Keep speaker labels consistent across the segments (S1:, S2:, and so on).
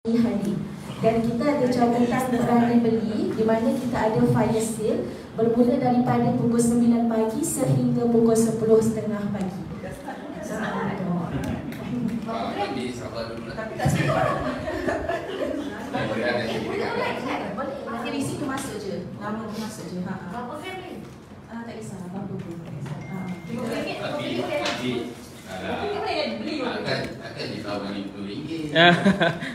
S1: hadir. Dan kita ada jabatan berani beli di mana kita ada fire sale bermula daripada pukul 9 pagi sehingga pukul 10.30 pagi.
S2: Tapi sabar dulu lah.
S1: Tapi tak sempat. Boleh, nanti di situ masuk je. Nama tu masuk je. Berapa family? Tak kisah, berapa pun.
S2: Tapi akan ditawar RM50.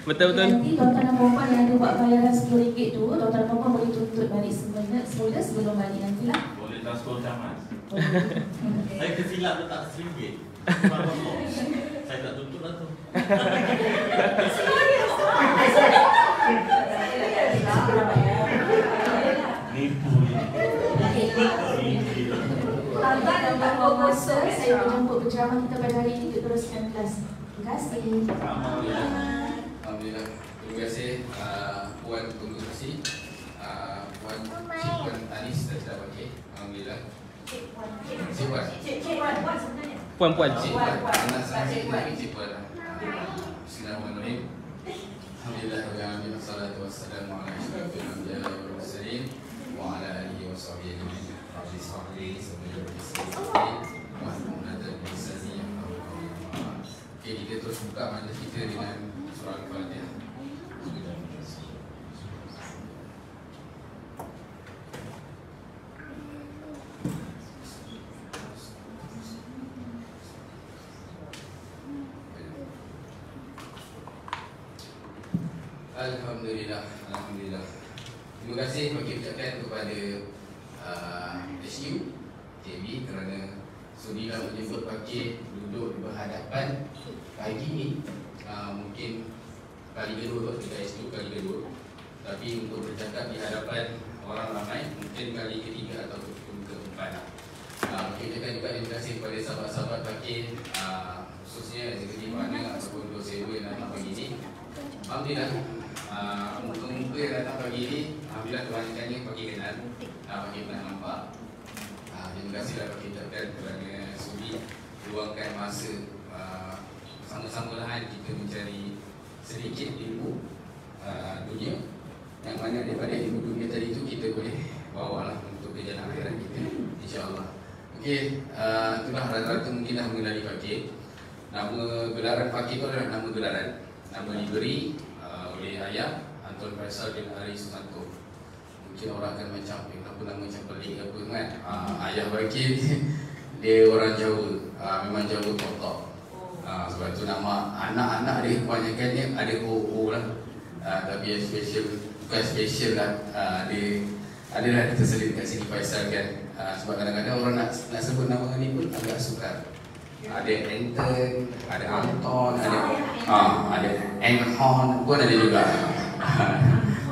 S3: Betul-betul.
S1: Nanti tuan-tuan dan puan yang ada buat bayaran RM10 tu, tuan-tuan dan puan boleh tuntut balik semula sebelum balik nantilah.
S4: Boleh transfer camas.
S1: Okay.
S4: Saya kesilap letak RM1. Saya tak tuntut lah tu. Nipu ni.
S1: Tanpa dan tanpa masa, saya menjemput penceramah kita pada hari ini untuk teruskan kelas. Terima kasih.
S2: Alhamdulillah. Terima kasih Puan Tunggu Kasih, Puan Cik Puan Anis dah sedap okey. Alhamdulillah. Cik Puan sebenarnya.
S3: Puan-puan.
S2: Cik Puan. Anak saya lagi Cik Puan. Bismillahirrahmanirrahim. Alhamdulillah rabbil alamin wassalatu wassalamu ala asyrafil anbiya'i wal mursalin wa ala alihi washabbihi ajma'in. Rabbi shrah li sadri wa yassir li amri wahlul 'uqdatam min lisani yafqahu qawli. Okey, kita terus buka majlis kita dengan surah Al-Fatihah. Alhamdulillah, Alhamdulillah. Terima kasih bagi ucapkan kepada SU KB kerana sudilah menyebut pakcik duduk berhadapan pagi ni. Mungkin kali kedua kita SU kali kedua, tapi untuk bercakap di hadapan orang ramai mungkin kali ketiga ataupun keempat. Kita juga terima kasih kepada sahabat-sahabat pakcik, khususnya eksekutif partner ataupun dosen yang datang pagi ni. Alhamdulillah. Muka-muka yang datang pagi ni, alhamdulillah kebanyakannya pagi kenal, pagi pernah nampak. Terima kasihlah bagi ucapkan kerana sudi luangkan masa sama-sama lahan kita mencari sedikit ilmu dunia, yang mana daripada ilmu dunia tadi tu kita boleh bawa lah untuk ke jalan akhirat kita, insyaAllah. Okey, itulah rata-rata mungkin dah mengenali fakir. Nama gelaran fakir itu adalah nama gelaran, nama diberi oleh ayah Anton Faisal bin Ari Susanto. Mungkin orang akan macam kenapa nama macam pelik apa kan. Ayah Bakir dia orang Jawa, memang Jawa top. Sebab tu nama anak-anak dia kebanyakannya ada O lah. Tapi yang special, bukan special lah, dia adalah terselit kat sini Faisal kan. Sebab kadang-kadang orang nak sebut nama ni pun agak sukar. Ada Anton, ada Anton, ada Enghon pun ada juga.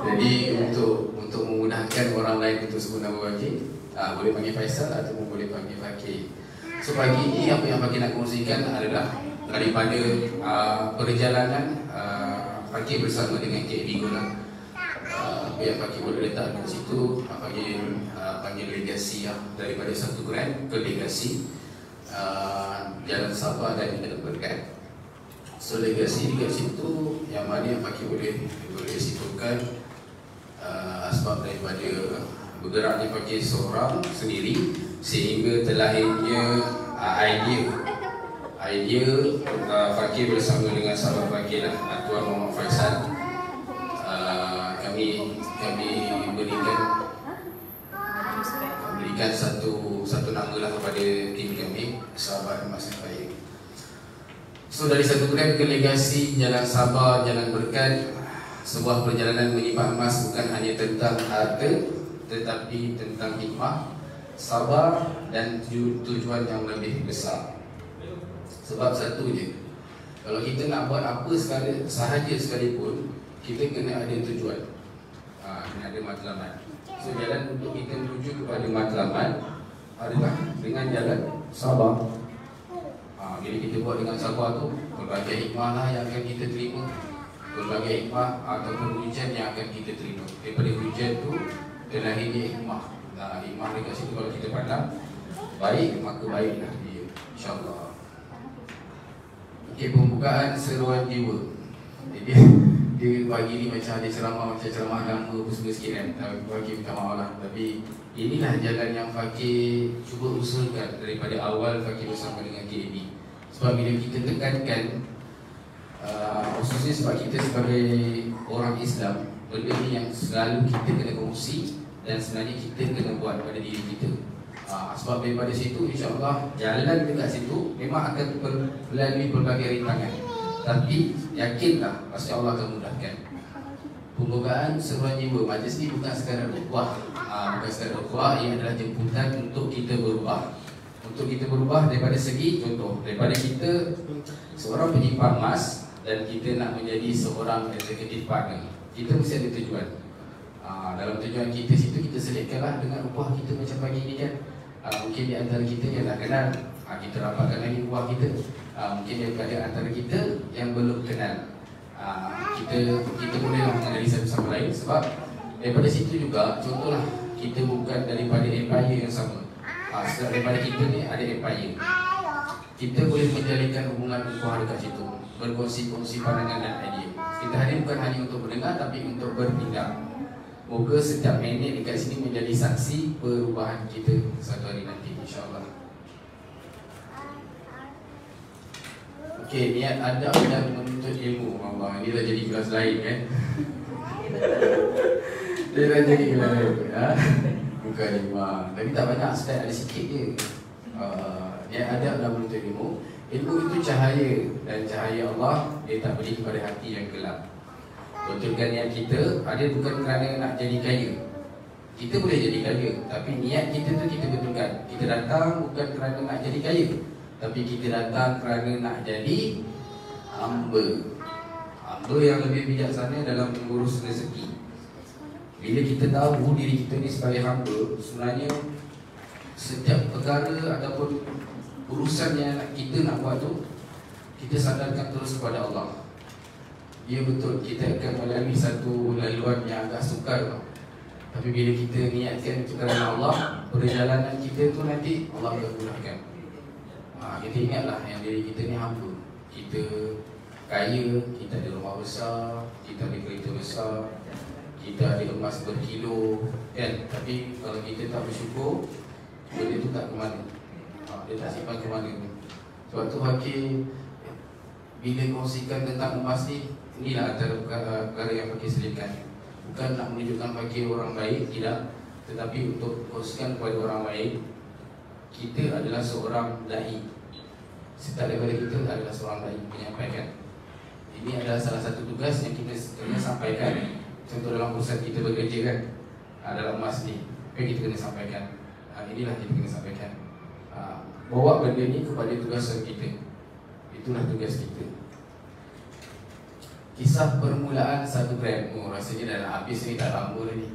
S2: Jadi untuk memudahkan orang lain untuk sebut nama Fakir, boleh panggil Faisal ataupun boleh panggil Fakir. So pagi ini apa yang Fakir nak kongsikan adalah daripada perjalanan Fakir bersama dengan Cik Bigo lah. Apa yang Fakir boleh letak di situ, panggil legasi lah. Daripada satu grant ke legasi, Jalan Sabah dan Jalan Berkat. So legasi dekat situ yang mana yang Fakir boleh simpulkan sebab daripada bergeraknya Fakir seorang sendiri sehingga terlahirnya idea Fakir bersama dengan sahabat Fakir lah, Tuan Muhammad Faisal. Kami berikan satu nama lah kepada tim kami, sahabat Mas Baik. So dari satu grant ke legasi Jalan Sabah, Jalan Berkat, sebuah perjalanan menyimpan emas bukan hanya tentang harta tetapi tentang hikmah, sabar dan tujuan yang lebih besar. Sebab satu je, kalau kita nak buat apa sahaja sekalipun, kita kena ada tujuan, kena ada matlamat. So jalan untuk kita menuju kepada matlamat adalah dengan jalan sabar. Bila kita buat dengan sabar tu, berbagai hikmah lah yang akan kita terima, berbagai hikmah ataupun ujian yang akan kita terima. Daripada ujian tu terlahirnya hikmah. Hikmah dekat situ kalau kita pandang baik, maka baiklah dia, insyaAllah. Okey, pembukaan seruan jiwa. Jadi dia pagi ni macam ada ceramah agama apa semua sikit kan. Fakir minta maaf lah. Tapi inilah jalan yang Fakir cuba usulkan daripada awal Fakir bersama dengan KAB. Sebab bila kita tekankan khususnya sebab kita sebagai orang Islam, benda ni yang selalu kita kena kongsi dan sebenarnya kita kena buat pada diri kita. Sebab daripada situ insya-Allah jalan dekat situ memang akan melalui pelbagai rintangan. Tapi yakinlah pasti Allah akan mudahkan. Pembukaan seruan jiwa majlis ni bukan sekadar ukhuwah. Bukan sekadar ukhuwah, ia adalah jemputan untuk kita berubah. Untuk kita berubah daripada segi contoh, daripada kita seorang penyimpan emas dan kita nak menjadi seorang executive partner, kita mesti ada tujuan. Dalam tujuan kita situ kita selitkanlah dengan upah kita macam pagi ni kan. Mungkin di antara kita yang nak kenal, kita rapatkan lagi upah kita. Mungkin daripada antara kita yang belum kenal, kita bolehlah mengenali satu sama lain. Sebab daripada situ juga contohlah kita bukan daripada empire yang sama. Sebab daripada kita ni ada empire, kita boleh menjalinkan hubungan ukhuwah dekat situ, berkongsi-kongsi pandangan dan idea. Kita hadir bukan hanya untuk mendengar tapi untuk bertindak. Moga setiap minit dekat sini menjadi saksi perubahan kita satu hari nanti insya-Allah. Okey, niat adab dan menuntut ilmu. Allah, ini dah jadi kelas lain kan. Dia dah jadi kelas lain. Bukan lima. Tapi tak banyak, start ada sikit je. Niat adab dan menuntut ilmu. Ilmu itu cahaya, dan cahaya Allah dia tak beri kepada hati yang gelap. Betulkan niat kita ada bukan kerana nak jadi kaya. Kita boleh jadi kaya, tapi niat kita tu kita betulkan. Kita datang bukan kerana nak jadi kaya, tapi kita datang kerana nak jadi hamba. Hamba yang lebih bijaksana dalam mengurus rezeki. Bila kita tahu diri kita ni sebagai hamba, sebenarnya setiap perkara ataupun urusan yang kita nak buat tu, kita sandarkan terus kepada Allah. Ya betul, kita akan melalui satu laluan yang agak sukar tau. Tapi bila kita niatkan kerana Allah, perjalanan kita tu nanti Allah akan mudahkan. Kita ingatlah yang diri kita ni hamba. Kita kaya, kita ada rumah besar, kita ada kereta besar, kita ada emas berkilo kan? Tapi kalau kita tak bersyukur, benda tu tak ke mana. Dia tak simpan ke mana. Sebab tu Fakir bila kongsikan tentang emas ni, inilah antara perkara yang Fakir selipkan. Bukan nak menunjukkan Fakir orang baik, tidak. Tetapi untuk kongsikan kepada orang lain, kita adalah seorang da'i. Setiap daripada kita adalah seorang da'i, menyampaikan. Ini adalah salah satu tugas yang kita kena sampaikan. Contoh dalam urusan kita bekerja kan, dalam emas ni, apa yang kita kena sampaikan. Inilah kita kena sampaikan. Bawa benda ni kepada tugasan kita. Itulah tugas kita. Kisah permulaan 1 gram. Rasanya dah nak habis ni, tak lama dah ni.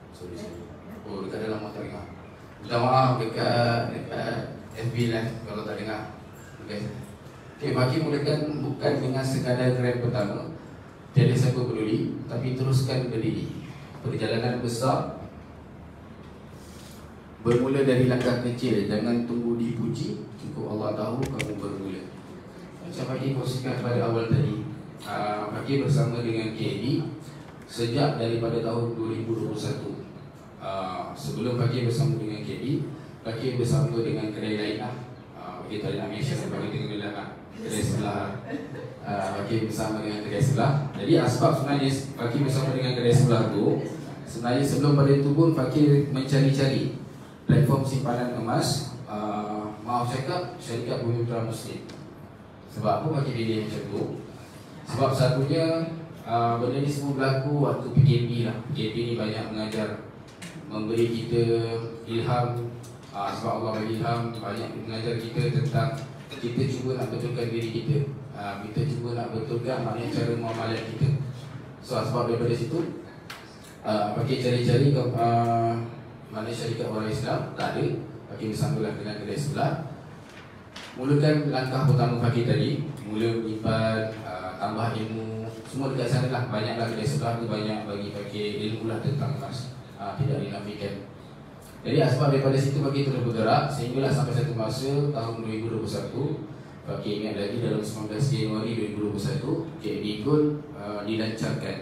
S2: Sorry. Dekat dalam motor dengar. Minta maaf dekat FB lah kalau tak dengar. Okay, Fakir mulakan bukan dengan sekadar gram pertama. Tiada siapa peduli, tapi teruskan berdiri. Perjalanan besar bermula dari langkah kecil. Jangan tunggu dipuji, cukup Allah tahu kamu bermula. Macam Fakir kongsikan pada awal tadi, Fakir bersama dengan KAB sejak daripada tahun 2021. Sebelum Fakir bersama dengan KAB, Fakir bersama dengan kedai lain lah. Fakir tak nak mention sebab kita kena lah kedai sebelah. Fakir bersama dengan kedai sebelah. Jadi asbab sebenarnya Fakir bersama dengan kedai sebelah tu, sebenarnya sebelum pada itu pun Fakir mencari-cari platform simpanan emas. Maaf cakap, syarikat Bumi Putra Muslim. Sebab apa Fakir pilih macam tu? Sebab satunya benda ni semua berlaku waktu PKP lah. PKP ni banyak mengajar, memberi kita ilham. Sebab Allah bagi ilham, banyak mengajar kita tentang kita cuba nak betulkan diri kita. Kita cuba nak betulkan maknanya cara muamalat kita. So sebab daripada situ Fakir cari-cari mana syarikat orang Islam, tak ada. Fakir bersamalah dengan kedai sebelah. Mulakan langkah pertama Fakir tadi, mula menyimpan, tambah ilmu, semua dekat sana lah. Banyaklah kedai sebelah tu banyak bagi Fakir ilmu lah tentang emas, tidak dinafikan. Jadi sebab daripada situ Fakir terus bergerak, sehinggalah sampai satu masa tahun 2021 Pakai ingat lagi dalam 19 Januari 2021 KB Gold dilancarkan.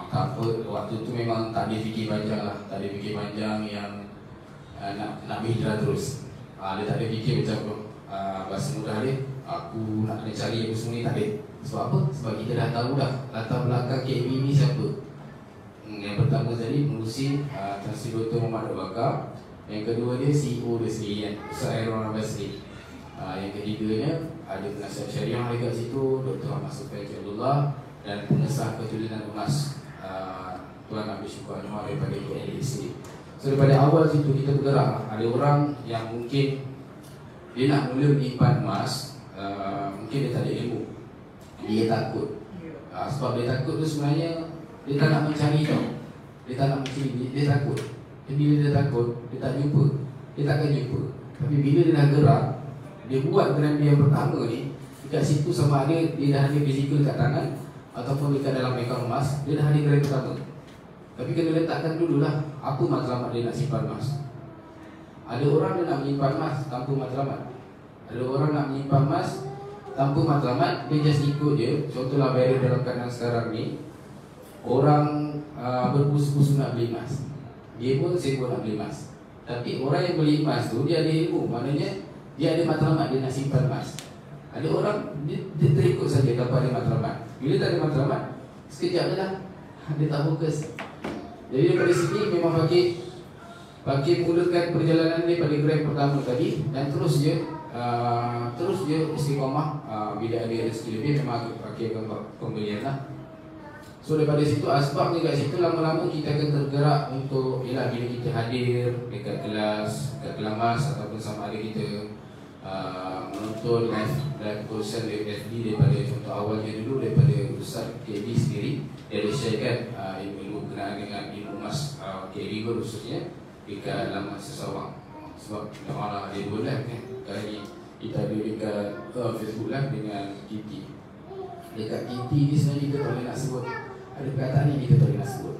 S2: Tak apa, waktu tu memang tak ada fikir panjang lah. Tak ada fikir panjang yang nak berhijrah terus. Dia tak ada fikir macam bahasa mudah dia, aku nak kena cari apa semua ni, tak ada. Sebab apa? Sebab kita dah tahu dah latar belakang KB ni siapa. Yang pertama tadi pengurusi Tan Sri Dr. Muhammad Abu Bakar. Yang kedua dia CEO dia sendiri kan, Ustaz Aaron Basri. Yang ketiganya ada penasihat syariah dekat situ, Dr. Ahmad Sufiq Abdullah, dan pengesah keturunan emas Tuan Abdul Syukur Anwar daripada KLA sendiri. So daripada awal situ kita bergerak. Ada orang yang mungkin dia nak mula menyimpan emas, mungkin dia tak ada ilmu, dia takut. Sebab dia takut tu sebenarnya dia tak nak mencari tau. Dia tak nak mencari, dia takut. Dan bila dia takut, dia tak jumpa, dia takkan jumpa. Tapi bila dia dah gerak, dia buat geran dia yang pertama ni, dekat situ sama ada dia dah ada fizikal kat tangan ataupun dekat dalam akaun emas, dia dah ada geran pertama. Tapi kena letakkan dululah apa matlamat dia nak simpan emas. Ada orang dia nak menyimpan emas tanpa matlamat. Ada orang nak menyimpan emas tanpa matlamat, dia just ikut je. Contohlah barrier dalam keadaan sekarang ni, orang berpusu-pusu nak beli emas, dia pun sibuk nak beli emas. Tapi orang yang beli emas tu dia ada ilmu, maknanya dia ada matlamat, dia nak simpan emas. Ada orang dia terikut saja dapat ada matlamat. Bila tak ada matlamat, sekejap je lah, dia tak fokus. Jadi daripada sini memang bagi mulakan perjalanan dia pada grade pertama tadi, dan terus je istiqamah. Bila ada rezeki lebih memang bagi pembelian lah. So daripada situ asbab kat situ lama-lama kita akan tergerak untuk ialah bila kita hadir dekat kelas, dekat kelamas ataupun sama ada kita menonton live kursan FD daripada contoh awalnya dulu daripada Ustaz KB sendiri. Dia ada sharekan ilmu berkenaan dengan ilmu emas KB khususnya dekat laman Sesawang. Sebab Allah ada dua live kan. Kali kita ada dekat Facebook live dengan Kitty. Dekat Kitty ni sebenarnya kita tak boleh nak sebut, ada perkataan ni kita tak boleh nak sebut.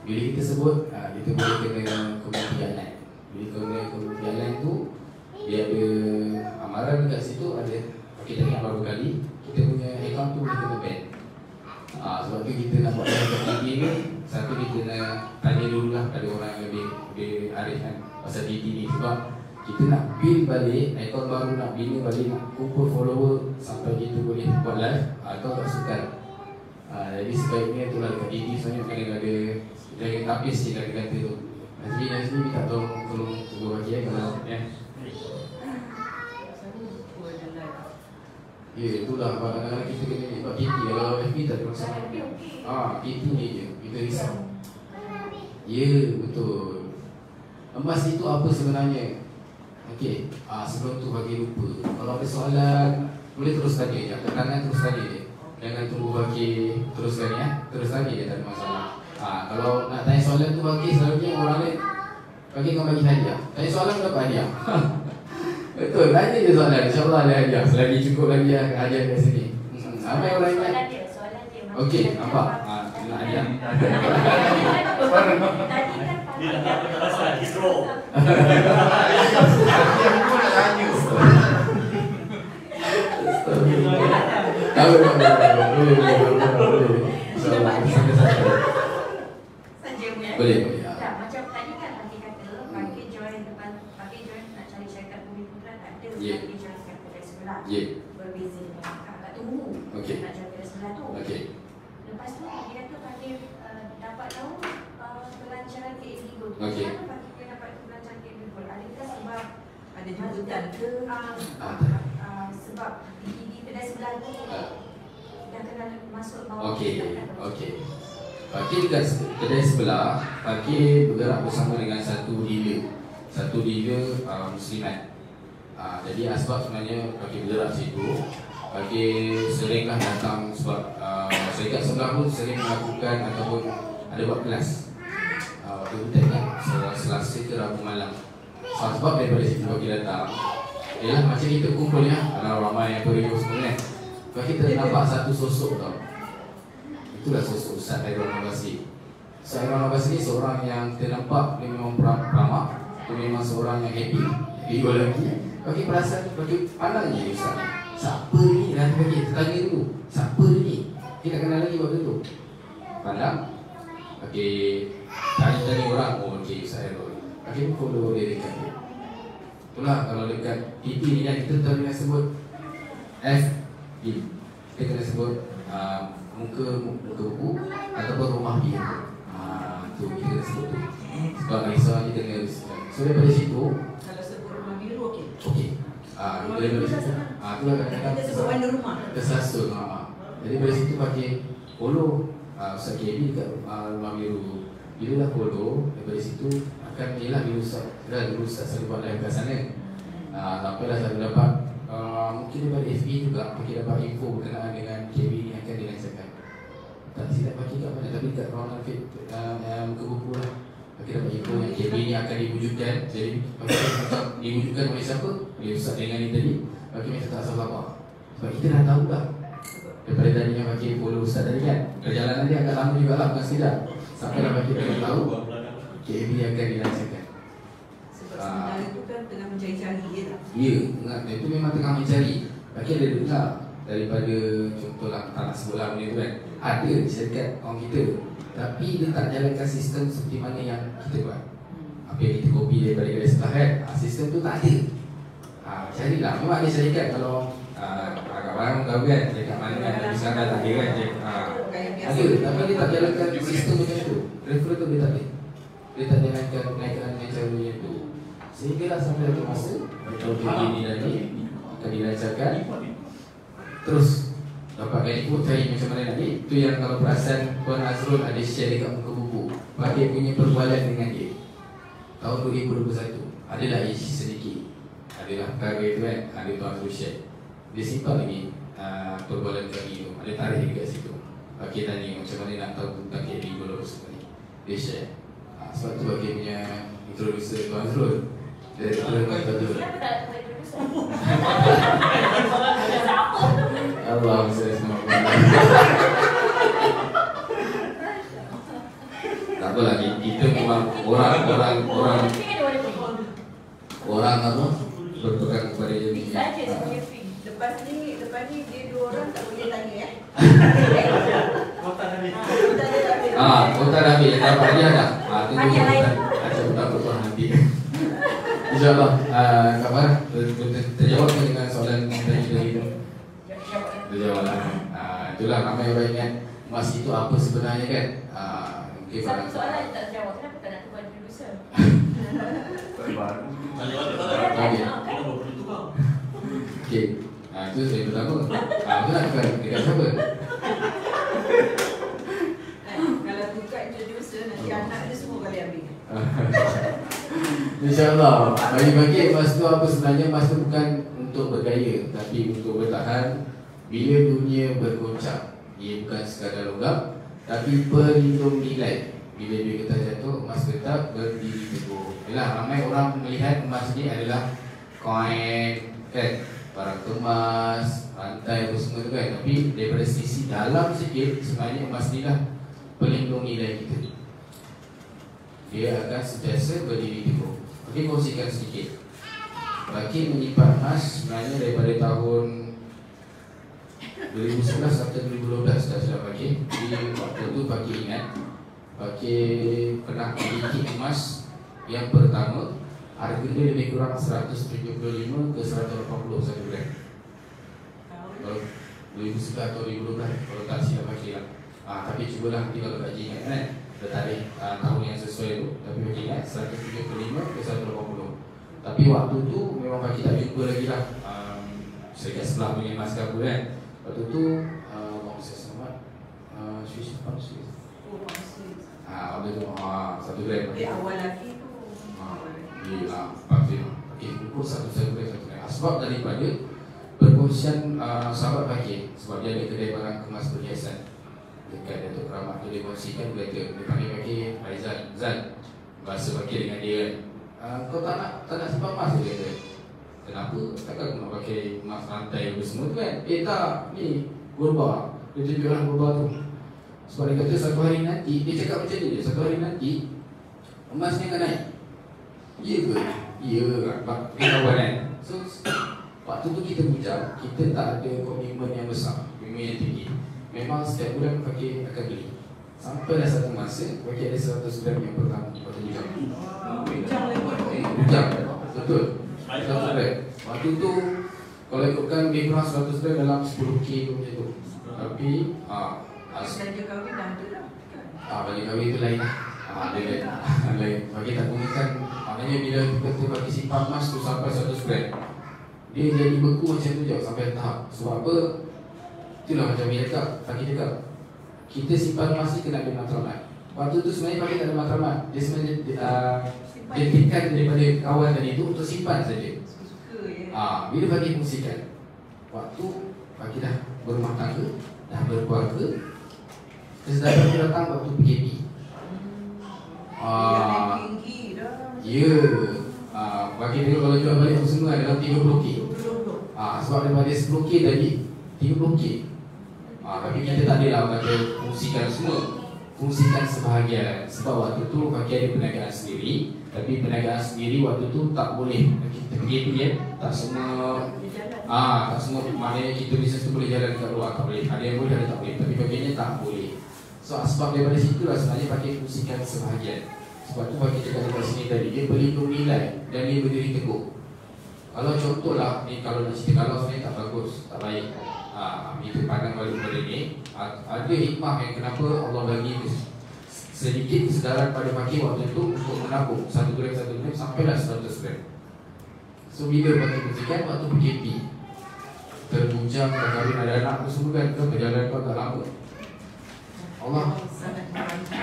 S2: Bila kita sebut, kita boleh kena kemudianan. Bila kena kemudianan tu, dia ada amaran dekat situ, ada kita tengok berapa kali kita punya account tu kita kena ban. Sebab tu kita nak buat dekat TT ni, satu kita nak tanya dulu lah pada orang yang lebih arif kan pasal TT ni. Sebab kita nak build balik, account baru nak bina balik, nak kumpul follower sampai kita boleh buat live atau tak sukan. Jadi sebaiknya itulah dekat TT sebenarnya kena ada jangan tapis je dah kata tu. Nanti minta tolong bagi kalau ya itulah kadang-kadang kita kena buat TT. Kalau FB tak ada masalah. TT ni je kita risau. Ya betul. Emas itu apa sebenarnya? Okey, sebelum tu bagi lupa. Kalau ada soalan boleh terus tanya je. Angkat tangan terus tanya je. Jangan tunggu bagi teruskan ya. Terus tanya je, tak ada masalah. Kalau nak tanya soalan tu bagi selalunya orang lain bagi kau bagi hadiah. Tanya soalan dapat hadiah. Betul, tanya je soalan, insyaAllah ada hadiah. Selagi cukup lagi hadiah kat sini. Ramai orang ingat. Okey, nampak? Nak hadiah.
S4: Dia nak pasal hidro.
S2: Boleh.
S3: Macam tadi kan Pak kata pakai join depan, pakai join nak cari syarikat Bumi Putra tak ada, pakai join kat kedai sebelah. Berbeza dengan tak tunggu nak cari kedai sebelah tu. Lepas tu dia kata pakai dapat tahu pelancaran KSD Gold. Kenapa pakai dapat pelancaran KSD Gold? Adakah sebab ada jemputan ke? Sebab di kedai sebelah tu dah kena masuk bawah.
S2: Okey. Pakir dekat kedai sebelah, Pakir bergerak bersama dengan satu dealer Muslimat. Jadi asbab sebenarnya Pakir bergerak situ. Pakir seringlah datang sebab syarikat sebelah pun sering melakukan ataupun ada buat kelas Waktu kan Selasa ke Rabu malam. Sebab daripada situ Pakir datang, ialah macam kita kumpul ya, kalau ramai yang beribu semua kan. Pakir nampak satu sosok tau. Itulah sosok Ustaz Aaron Basri. Ustaz Aaron Basri ni seorang yang ternampak dia memang ramah, dia memang seorang yang happy, lagi. Bagi perasaan, bagi pandang je Ustaz. siapa ni? Nanti bagi tanya dulu, siapa ni? Kita nak kenal lagi waktu tu. Pandang. Okey, tanya orang. Oh, okey, saya Roy. Okey, follow dia dekat dia. Itulah kalau dekat PP ni kan kita tahu dengan sebut FB. Kita kena sebut muka buku ataupun rumah dia. Tu kita kena sebut tu. Sebab risau kita kena. So daripada situ,
S5: kalau sebut rumah biru okey.
S2: okey. Daripada situ, tu lah kadang-kadang
S5: Kita sebut bandar rumah.
S2: tersasul. Jadi dari situ pakai follow Ustaz KB dekat rumah biru. Bila dah follow, daripada situ akan ialah bila Ustaz selalu buat live kat sana. Sampailah saya dapat mungkin daripada FB juga mungkin dapat info berkenaan dengan KB ni akan dilancarkan. Tak silap pakai kat mana, tapi kat ruangan muka buku lah. Kita dapat info yang KB ni akan diwujudkan. Jadi macam diwujudkan oleh siapa? Oleh Ustaz dengan ni tadi. Bagi macam tak salah apa. Sebab kita dah tahu dah daripada tadi yang bagi follow Ustaz tadi kan. Perjalanan dia agak lama juga lah, bukan sekejap. Sampai dah bagi kita tahu KB akan dilancarkan.
S5: Sebab sebenarnya itu kan tengah mencari-cari ya tak?
S2: Ya, itu memang tengah mencari. Bagi ada dengar daripada contohlah tak nak sebut lah benda tu kan. Ada syarikat orang kita, tapi dia tak jalankan sistem seperti mana yang kita buat. Apa yang kita copy daripada kedai sebelah kan, sistem tu tak ada. Carilah, memang ada syarikat kalau agak barang tahu kan, syarikat mana kan, tapi sekarang tak ada kan. Ada, tapi dia tak jalankan sistem macam tu. Refer tu dia tak ada. Dia tak jalankan kenaikan dengan cara macam tu. Sehinggalah sampai satu masa kalau begini lagi akan dilancarkan. Terus dapat info cari macam mana lagi. Itu yang kalau perasan Puan Azrul ada share dekat muka buku. Bagi punya perbualan dengan dia tahun 2021 adalah isi sedikit. Adalah perkara itu kan. Ada Tuan Azrul share. Dia simpan lagi perbualan kami tu. Ada tarikh dekat situ. Bagi tanya macam mana nak tahu tentang KB Golok sebenarnya. Dia share. Sebab tu bagi punya introducer Tuan Azrul. Dia introducer. Allah saya semua. Tak apa lagi. Kita memang orang apa berpegang kepada ini.
S3: Saja sebagai fee. Lepas ni dia dua orang tak boleh tanya
S4: Kota dah habis.
S2: Kota dah habis. Dapat dia dah. Tunggu macam tak apa nanti. InsyaAllah kabar terjawab dengan soalan tadi itu. Terjawab lah. Itulah ramai orang ingat emas itu apa sebenarnya kan. Mungkin
S3: satu soalan tak terjawab. Kenapa tak nak tukar producer?
S2: Okey. Itu saya pertama. Itu nak tukar dengan siapa?
S5: Kalau tukar introducer nanti anak dia semua kali ambil.
S2: InsyaAllah. Bagi emas tu apa sebenarnya? Emas tu bukan untuk bergaya, tapi untuk bertahan bila dunia bergoncang. Ia bukan sekadar logam, tapi pelindung nilai. Bila dia kita jatuh, emas tetap berdiri teguh. Yalah, ramai orang melihat emas ni adalah koin, kan? Barang kemas, rantai apa semua tu kan. Tapi daripada sisi dalam sikit, sebenarnya emas ni lah pelindung nilai kita. Dia akan sentiasa berdiri teguh. Okey, kongsikan sedikit. Bagi menyimpan emas sebenarnya daripada tahun 2011 sampai 2012 dah sudah pakai. Di waktu tu pakai ingat pakai pernah memiliki emas yang pertama harga dia lebih kurang 175 ke 180 satu gram. Kalau 2011 atau 2012 kalau tak silap pakai lah. Tapi cubalah nanti kalau tak ingat kan. Tarikh tahun yang sesuai tu. Tapi bagi ingat 175 ke 180. Tapi waktu tu memang bagi tak jumpa lagi lah syarikat sebelah punya maskapai kan. Waktu tu saya selamat Swiss pound Swiss. Waktu tu 1 gram.
S5: Awal lagi tu.
S2: Iya, pasti. Okey, ukur 1 gram 1 gram. Sebab daripada perkongsian sahabat pakai. Sebab dia ada kedai barang kemas perhiasan dekat Datuk Keramat. Dia kongsikan dia pakai Aizan Zan bahasa pakai dengan dia kan. Kau tak nak simpan emas dia kata. Kenapa? Takkan aku nak pakai emas rantai apa semua tu kan. Tak, ni gurba. Dia tunjuk orang gurba tu. Sebab dia kata satu hari nanti, dia cakap macam ni, satu hari nanti emas ni akan naik. Ya ke? Ya, dia kawan kan. So Waktu tu kita bujang, kita tak ada komitmen yang besar, komitmen yang tinggi. Memang setiap bulan pakai akan beli. Sampailah satu masa pakai ada 100 gram yang pertama waktu bujang. Bujang, betul. 100 gram. Waktu tu kalau ikutkan lebih kurang 100 gram dalam 10 kg macam tu. Tapi
S5: Saja kahwin dah ada lah.
S2: bagi kahwin tu lain lah. Lain. Bagi tak gunakan, maknanya bila kita bagi simpan emas tu sampai 100 gram, dia jadi beku macam tu je sampai tahap. Sebab apa? Itulah macam dia cakap, Fakir cakap, kita simpan emas ni kena ada matramat. Waktu tu sebenarnya Fakir tak ada matramat. Dia sebenarnya dia tikan daripada kawan tadi tu untuk simpan saja. Bila Fakir fungsikan, waktu Fakir dah berumah tangga, dah berkeluarga, kesedaran dia datang waktu PKP. Ya, bagi dia kalau jual balik tu semua dalam 30k. Sebab daripada 10k tadi 30k. Tapi kita tak adalah kata fungsikan semua, fungsikan sebahagian. Sebab waktu tu Fakir ada perniagaan sendiri, tapi perniagaan sendiri waktu tu tak boleh. Kita PKP kan, tak semua tak semua, maknanya kita bisnes tu boleh jalan kat luar, tak boleh. Ada yang boleh, ada tak boleh. Tapi bagiannya tak boleh. So sebab daripada situlah sebenarnya Fakir fungsikan sebahagian. Sebab tu Fakir cakap dekat sini tadi, dia pelindung nilai dan dia berdiri teguh. Kalau contohlah ni, kalau nak cerita kalau sebenarnya tak bagus, tak baik, itu pandang balik pada ni. Ada hikmah yang kenapa Allah bagi sedikit kesedaran pada Fakir waktu tu untuk menabung 1 gram sampailah 100 gram. So bila Fakir fungsikan waktu PKP, terbujang, dah kahwin, ada anak tu semua kan, perjalanan kau tak lama. Allah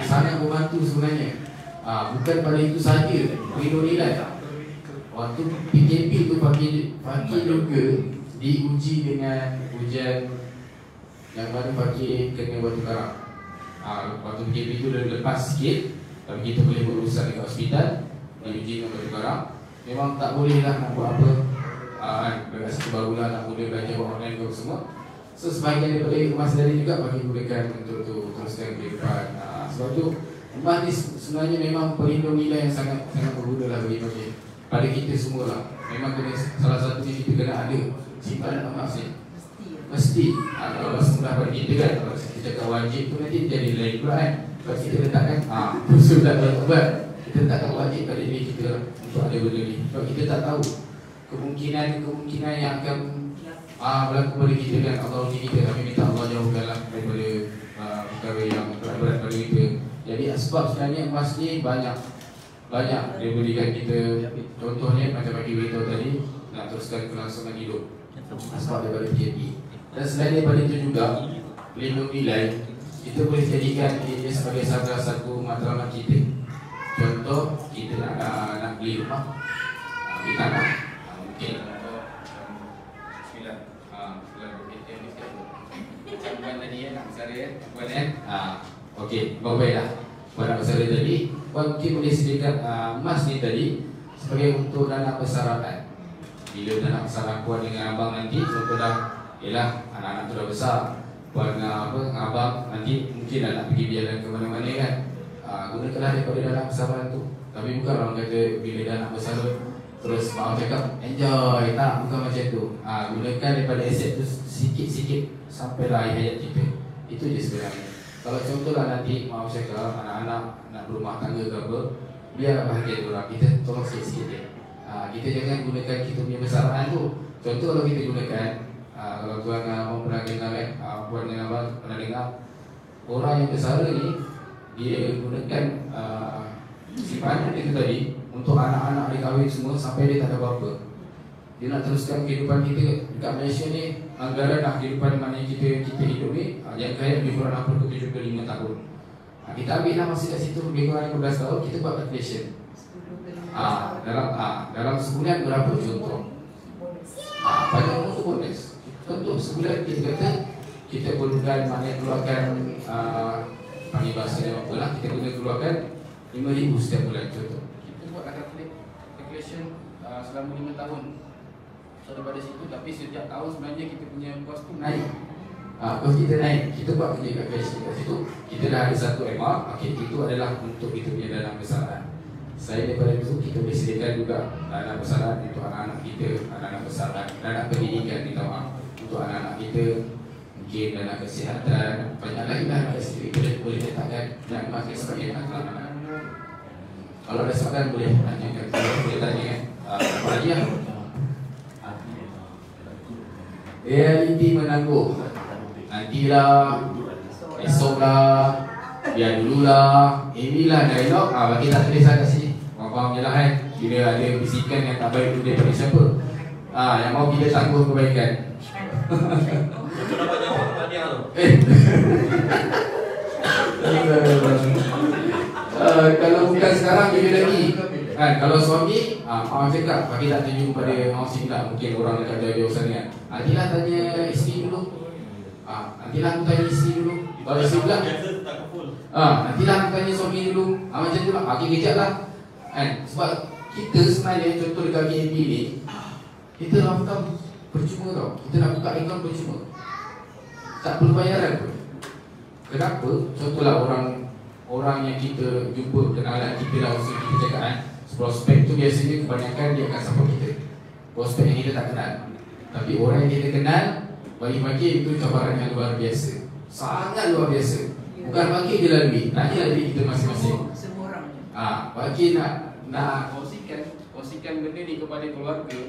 S2: sangat membantu sebenarnya. Bukan pada itu sahaja, pelindung nilai. Waktu PKP tu Fakir juga diuji dengan ujian yang mana Fakir kena batu karang. Waktu PKP tu dah lepas sikit, tapi kita boleh berurusan dekat hospital, diuji dengan batu karang. Memang tak boleh lah nak buat apa. Dekat situ barulah nak mula belajar online ke semua. So sebahagian daripada emas dari juga bagi gunakan untuk teruskan kehidupan. Sebab tu emas ni sebenarnya memang pelindung nilai yang sangat berguna lah bagi pada kita semua lah. Memang kena, salah satunya kita kena ada simpanan emas ni. Mesti. Kalau semudah pada kita kan, kalau kita cakap wajib tu nanti jadi lain pula kan. Kalau kita letakkan khusus tak berubat, kita letakkan wajib pada diri kita untuk ada benda ni. Sebab kita tak tahu kemungkinan yang akan berlaku pada kita kan. Allah uji kita, kami minta Allah jauhkanlah daripada perkara yang berat pada kita. Jadi sebab sebenarnya emas ni banyak dia berikan kita. Contohnya macam bagi beritahu tadi, nak teruskan kelangsungan hidup sebab daripada PKP. Dan selain daripada itu juga pelindung nilai, kita boleh jadikan ia sebagai salah satu matlamat kita. Contoh kita nak beli rumah, beli tanah, mungkin bukan tadi nak bersara bukan okey, baiklah. Pada bersara tadi, mungkin boleh sediakan emas ni tadi sebagai untuk dana persaraan. Bila dana persaraan puan dengan abang nanti, contoh dah, ialah anak-anak tu dah besar, puan dengan abang nanti mungkin dah nak pergi berjalan ke mana-mana kan. Gunakanlah daripada dana persaraan tu. Tapi bukan orang kata bila dah nak bersara terus maaf cakap enjoy, tak, bukan macam tu. Gunakan daripada aset tu sikit-sikit sampailah akhir hayat kita. Itu je sebenarnya. Kalau contohlah nanti maaf cakap anak-anak nak berumah tangga ke apa, biar bahagian orang, kita tolong sikit-sikit je. Kita jangan gunakan kita punya besaran tu. Contoh kalau kita gunakan, kalau tuan orang pernah dengar kan, puan dengan abang pernah dengar, orang yang bersara ni dia gunakan simpanan itu tadi untuk anak-anak dia kahwin semua sampai dia tak ada apa-apa. Dia nak teruskan kehidupan kita dekat Malaysia ni. Anggaran nak kehidupan mana kita hidup ni, yang kaya lebih kurang 60 ke 75 tahun. Kita ambil lah masa kat situ lebih kurang 15 tahun, kita buat calculation. Dalam sebulan berapa contoh? Pada untuk bonus. Contoh sebulan kita kata kita perlukan maknanya keluarkan panggil bahasa dia apa lah, kita guna keluarkan 5,000 setiap bulan contoh. Kita buat calculation selama 5 tahun. So daripada situ, tapi setiap tahun sebenarnya kita punya kos tu naik. Kos kita naik, kita buat kerja calculation kat situ. Kita dah ada satu MR, okay, itu adalah untuk kita punya dana besaran. Selain daripada itu, kita boleh sediakan juga dana besaran untuk anak-anak kita, anak-anak besaran, dana pendidikan kita untuk anak-anak kita, mungkin dana kesihatan, banyak lain lah boleh letakkan dan makin sebagai anak-anak. Kalau ada soalan boleh tanyakan, boleh tanya apa lagi ya? Realiti menangguh. Nantilah, esoklah, biar dululah. Inilah dialog. Bagi tak tulis kat sini. Faham je lah kan. Bila ada bisikan yang tak baik tu daripada siapa, yang mau kita tangguh kebaikan.
S4: Betul dapat jawab tanya tu.
S2: Kalau bukan sekarang bila lagi kan, kalau suami awak cakap bagi tak tunjuk pada awak sini mungkin orang dekat jauh-jauh sana kan. Nantilah tanya isteri dulu. Nantilah aku tanya isteri dulu. Kalau isteri pula nantilah aku tanya suami dulu. Macam tu lah. Kejap lah kan. Sebab kita sebenarnya contoh dekat BNB ni, kita daftar percuma tau. Kita nak buka akaun percuma, tak perlu bayaran pun. Kenapa? Contohlah orang yang kita jumpa, kenalan kita lah, usaha kita cakap kan, prospek tu biasanya kebanyakan dia akan support kita. Prospek yang kita tak kenal, tapi orang yang kita kenal, bagi-bagi itu cabaran yang luar biasa. Sangat luar biasa. Bukan bagi dia lalui, nanya diri kita masing-masing.
S5: Semua orang.
S2: Bagi nak kongsikan benda ni kepada keluarga,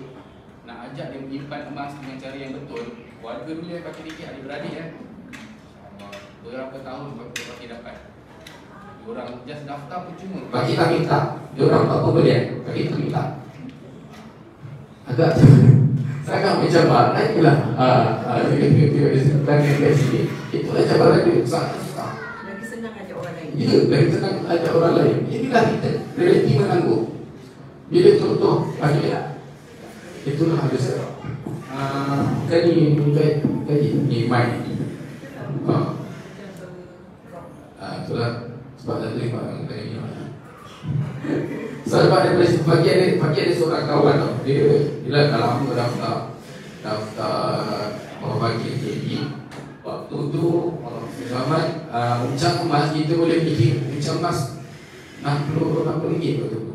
S2: nak ajak dia menyimpan emas dengan cara yang betul. Keluarga dulu yang pakai dikit, adik-beradik kan, berapa tahun pakai dapat. Orang just daftar percuma. Bagi tak minta. Dia orang tak apa boleh. Bagi tak minta. Agak sangat mencabar. Naiklah. Tanya kat sini. Itulah cabaran dia. Sangat susah.
S5: Lagi senang ajak orang lain.
S2: Ya, lagi senang ajak orang lain. Inilah kita. Realiti menangguh. Bila contoh bagi itulah harus kaji ni mic. Itulah sebab tak terima orang tanya ni. Sebab ada seorang kawan tau. Dia dah lama daftar bagi KB. Waktu tu zaman uncang emas kita boleh bikin uncang emas 60 ringgit waktu tu.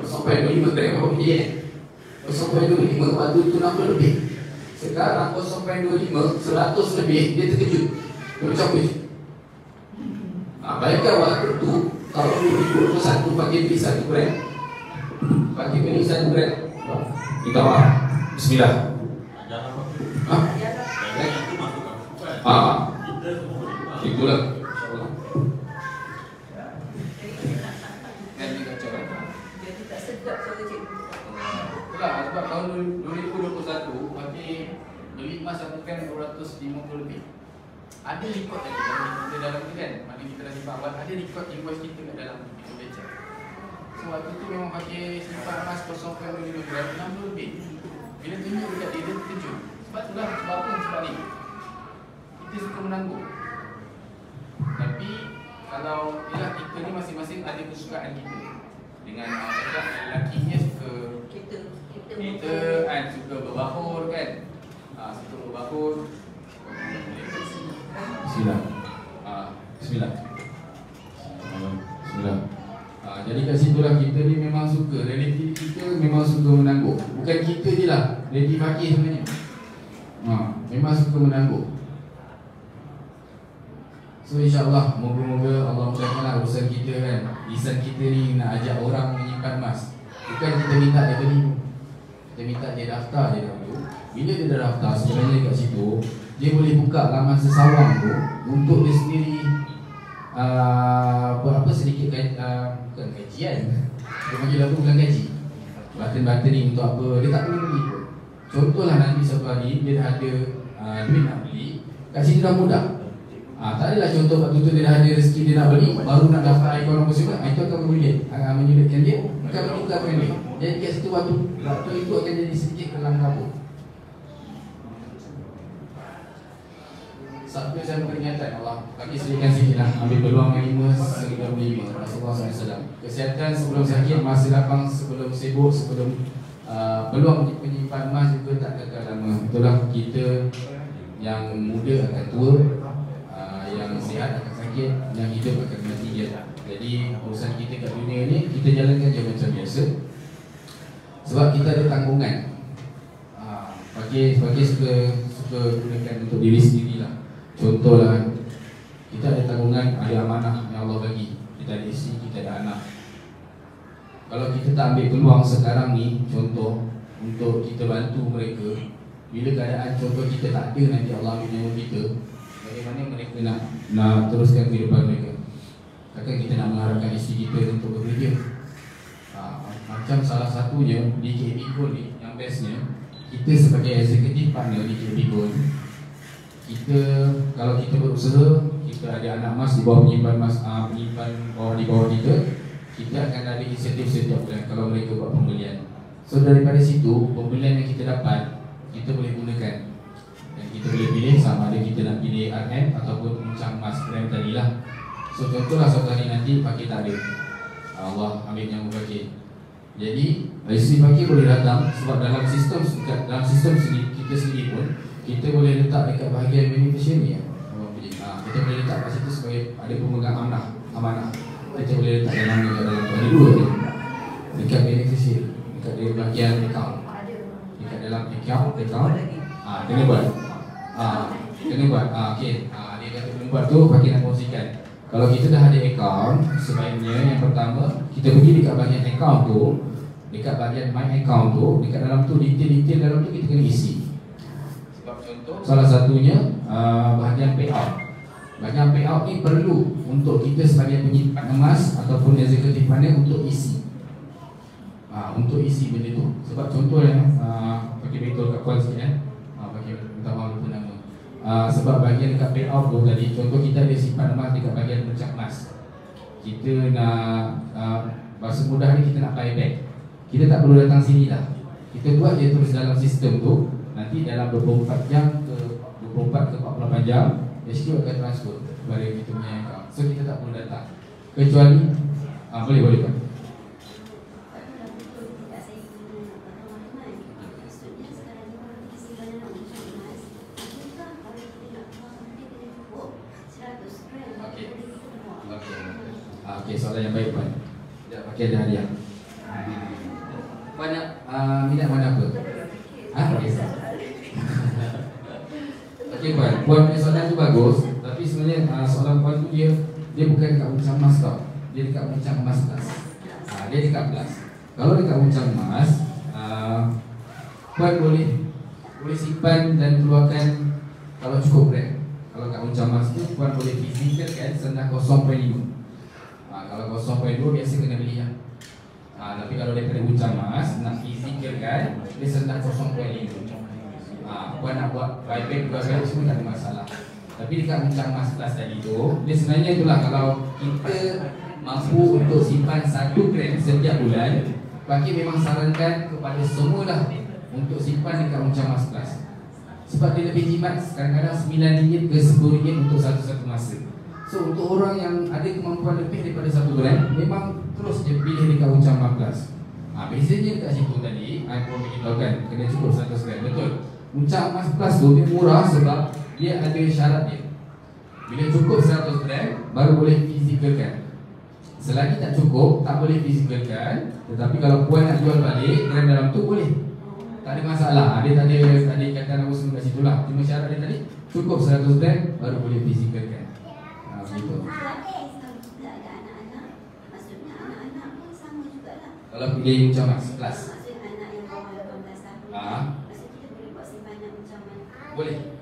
S2: Sampai 25 tak apa dia. Sampai 25 waktu tu 60 lebih. Sekarang 0.25 100 lebih, dia terkejut. Dia macam apa? Bayangkan waktu tu kalau 2021 pakai beli 1 gram, pakai beli 1 gram di bawah. Bismillah. Itulah.
S5: Jadi tak sedap suara cikgu.
S2: Itulah sebab tahun 2021 pakai beli emas 1 gram 250 lebih. Ada rekod tadi kita dalam tu kan, mana kita dah simpan awal, ada rekod invoice kita kat dalam kita baca. So waktu tu memang pakai simpan emas 0.25 gram 60 lebih. Bila tunjuk dekat dia, dia terkejut. Sebab itulah sebab apa sebab ni kita suka menangguh. Tapi kalau ialah kita ni masing-masing ada kesukaan kita. Dengan cakap lelakinya suka kita kan, suka berbahur kan, suka berbahur. Bismillah. Bismillah. Bismillah. Jadi kat situlah kita ni memang suka, realiti kita memang suka menangguh. Bukan kita je lah, realiti fakir sebenarnya. Memang suka menangguh. So insyaAllah, moga-moga Allah mudahkanlah urusan kita kan. Lisan kita ni nak ajak orang menyimpan emas. Bukan kita minta dia beli, kita minta dia daftar dia dahulu. Bila dia dah daftar, sebenarnya kat situ dia boleh buka laman sesawang tu untuk dia sendiri berapa sedikit bukan kajian. Dia panggil apa, bukan gaji, button-buttoning untuk apa, dia tak perlu beli pun. Contohlah nanti satu hari dia dah ada duit nak beli, kat sini dah mudah. Tak adalah contoh waktu tu dia dah ada rezeki dia nak beli, baru nak daftar ekonomi konsumen, itu akan menyulitkan dia, akan meningkatkan dia. Jadi kat situ waktu itu akan jadi sedikit kelam kabut. Sabtu saya peringatan Allah bagi sediakan sikit lah, ambil peluang 5/95 Rasulullah SAW. Kesihatan sebelum sakit, masa lapang sebelum sibuk, sebelum peluang penyimpan emas juga tak kekal lama. Itulah kita yang muda akan tua, yang sihat akan sakit, yang hidup akan mati dia. Jadi urusan kita kat dunia ni kita jalankan je macam biasa. Sebab kita ada tanggungan. Bagi suka gunakan untuk diri sendiri lah. Contohlah, kita ada tanggungan, ada amanah yang Allah bagi. Kita ada isteri, kita ada anak. Kalau kita tak ambil peluang sekarang ni, contoh untuk kita bantu mereka, bila keadaan contoh kita tak ada, nanti Allah ambil nyawa kita, bagaimana mereka nak teruskan kehidupan mereka? Takkan kita nak mengharapkan isteri kita untuk bekerja? Macam salah satunya di KB Gold ni, yang bestnya, kita sebagai executive partner di KB Gold, kita kalau kita berusaha, kita ada anak mas di bawah penyimpan mas, penyimpan di bawah kita akan ada insentif setiap bulan kalau mereka buat pembelian. So daripada situ, pembelian yang kita dapat, kita boleh gunakan. Dan kita boleh pilih sama ada kita nak pilih RM ataupun uncang mas krem tadi lah. So contohlah suatu hari nanti pakai tak ada, Allah ambil yang pakai. Jadi isteri pakai boleh datang, sebab dalam sistem kita sendiri pun kita boleh letak dekat bahagian beneficiary. Kita boleh letak kat situ sebagai ada pemegang amanah. Kita boleh letak dalam ada dua ni, dekat beneficiary, dekat di bahagian account, dekat dalam account kena buat. Okey. Dia kata kena buat tu pakai nak kongsikan. Kalau kita dah ada account, sebaiknya yang pertama kita pergi dekat bahagian account tu, dekat bahagian my account tu, dekat dalam tu detail-detail dalam tu kita kena isi. Sebab contoh salah satunya bahagian payout. Bahagian payout ni perlu untuk kita sebagai penyimpan emas ataupun executive partner untuk isi. Untuk isi benda tu. Sebab contohnya pakai betul kat call sikit pakai minta maaf lupa nama. Sebab bahagian dekat payout tu tadi, contoh kita ada simpan emas dekat bahagian pencak emas. Kita nak bahasa mudah ni, kita nak buy back. Kita tak perlu datang sini lah. Kita buat je terus dalam sistem tu. Nanti dalam 24 jam ke 24 ke 48 jam HQ akan transfer kepada kita punya account. So kita tak perlu datang. Kecuali boleh Pak. Okey, soalan yang baik Puan. Tidak pakai ada hadiah. Puan nak minat mana apa? Okey Puan, Puan punya soalan tu bagus. Tapi sebenarnya soalan Puan tu dia bukan dekat uncang emas tau. Dia dekat uncang emas plus. Dia dekat plus. Kalau dekat uncang emas, Puan boleh simpan dan keluarkan kalau cukup rare. Kalau kat uncang emas tu Puan boleh fizikkan sendah 0.5. Kalau 0.2 biasa kena beli lah. Tapi kalau daripada uncang emas nak fizikkan, dia sendah 0.5. Puan nak buat buyback dua kali semua tak ada masalah. Tapi dekat uncang emas plus tadi tu, dia sebenarnya itulah, kalau kita mampu untuk simpan 1 gram setiap bulan, Pakcik memang sarankan kepada semua lah untuk simpan dekat uncang emas plus. Sebab dia lebih jimat, kadang-kadang RM9 ke RM10 untuk satu masa. So untuk orang yang ada kemampuan lebih daripada 1 gram, memang terus je pilih dekat uncang emas plus. Bezanya dekat situ tadi, saya pun beritahu kan, kena cukup 100 gram, betul. Uncang emas plus tu dia murah sebab dia ada syarat dia. Bila cukup 100 gram, baru boleh fizikalkan. Selagi tak cukup, tak boleh fizikalkan. Tetapi kalau Puan nak jual balik, gram dalam tu boleh, tak ada masalah. Dia tak ada ikatan apa semua kat situ lah. Cuma syarat dia tadi, cukup 100 gram, baru boleh fizikalkan. Begitu. Kalau pilih uncang emas plus,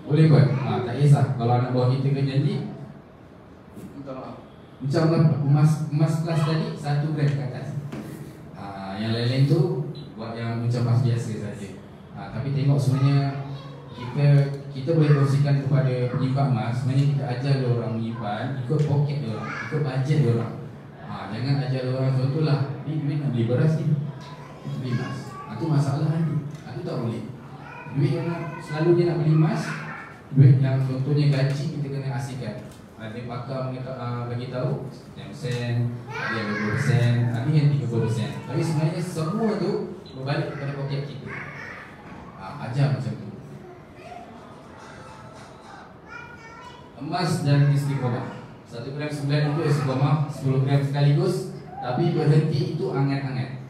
S2: boleh Puan. Tak kisah. Kalau anak bawah kita kena janji, minta maaf. Uncang emas plus tadi 1 gram ke atas. Yang lain-lain tu buat yang uncang emas biasa saja. Tapi tengok sebenarnya kita boleh kongsikan kepada penyimpan emas. Sebenarnya kita ajar dia orang menyimpan ikut poket dia orang, ikut bajet dia orang. Jangan ajar dia orang contohlah, ni duit nak beli beras ni, beli emas. Itu masalah ni. Itu tak boleh. Duit yang selalu dia nak beli emas, duit yang contohnya gaji kita kena asingkan. Ada pakar bagi tahu 10%, ada yang 20%, ada yang 30%. Tapi sebenarnya semua tu berbalik kepada poket kita. Ajar macam tu.
S6: emas dan istiqomah. 1 gram 9 itu istiqomah, 10 gram sekaligus, tapi berhenti itu angan-angan.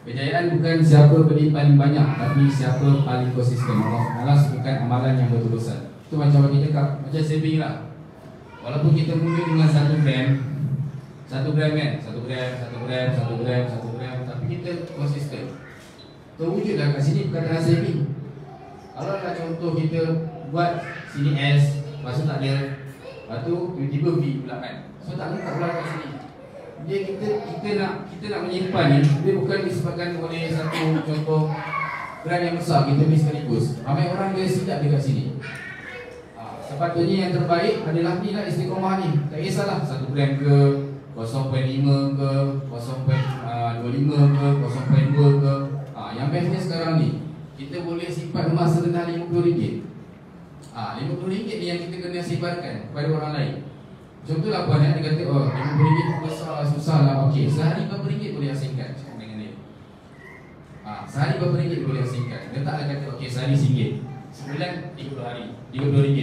S6: Kejayaan bukan siapa beli paling banyak, tapi siapa paling konsisten. Malas bukan amalan yang berterusan. Itu macam bagi cakap, macam saving lah. Walaupun kita mula dengan 1 gram, 1 gram kan, 1 gram, 1 gram, 1 gram, 1 gram, tapi kita konsisten. Terwujudlah kat sini perkataan saving. Kalau nak contoh kita buat sini S, lepas tu tak ada, lepas tu tiba-tiba V pula kan. So tak letak pula kat sini. Dia kita nak menyimpan ni, dia bukan disebabkan oleh satu contoh brand yang besar kita beli sekaligus. Ramai orang dia silap dekat sini. Sepatutnya yang terbaik adalah ni lah istiqomah ni. Tak kisahlah 1 gram ke 0.5 ke 0.25 ke 0.2 ke. Yang bestnya sekarang ni kita boleh simpan emas serendah RM50. RM50 ni yang kita kena simpankan kepada orang lain. Contohlah puan dia kata, oh RM50 besar, susah lah. Okey, sehari berapa ringgit boleh asingkan? Cakap dengan dia. Sehari berapa ringgit boleh asingkan? Dia taklah kata, okey sehari RM1. Sebulan 30 hari, RM30.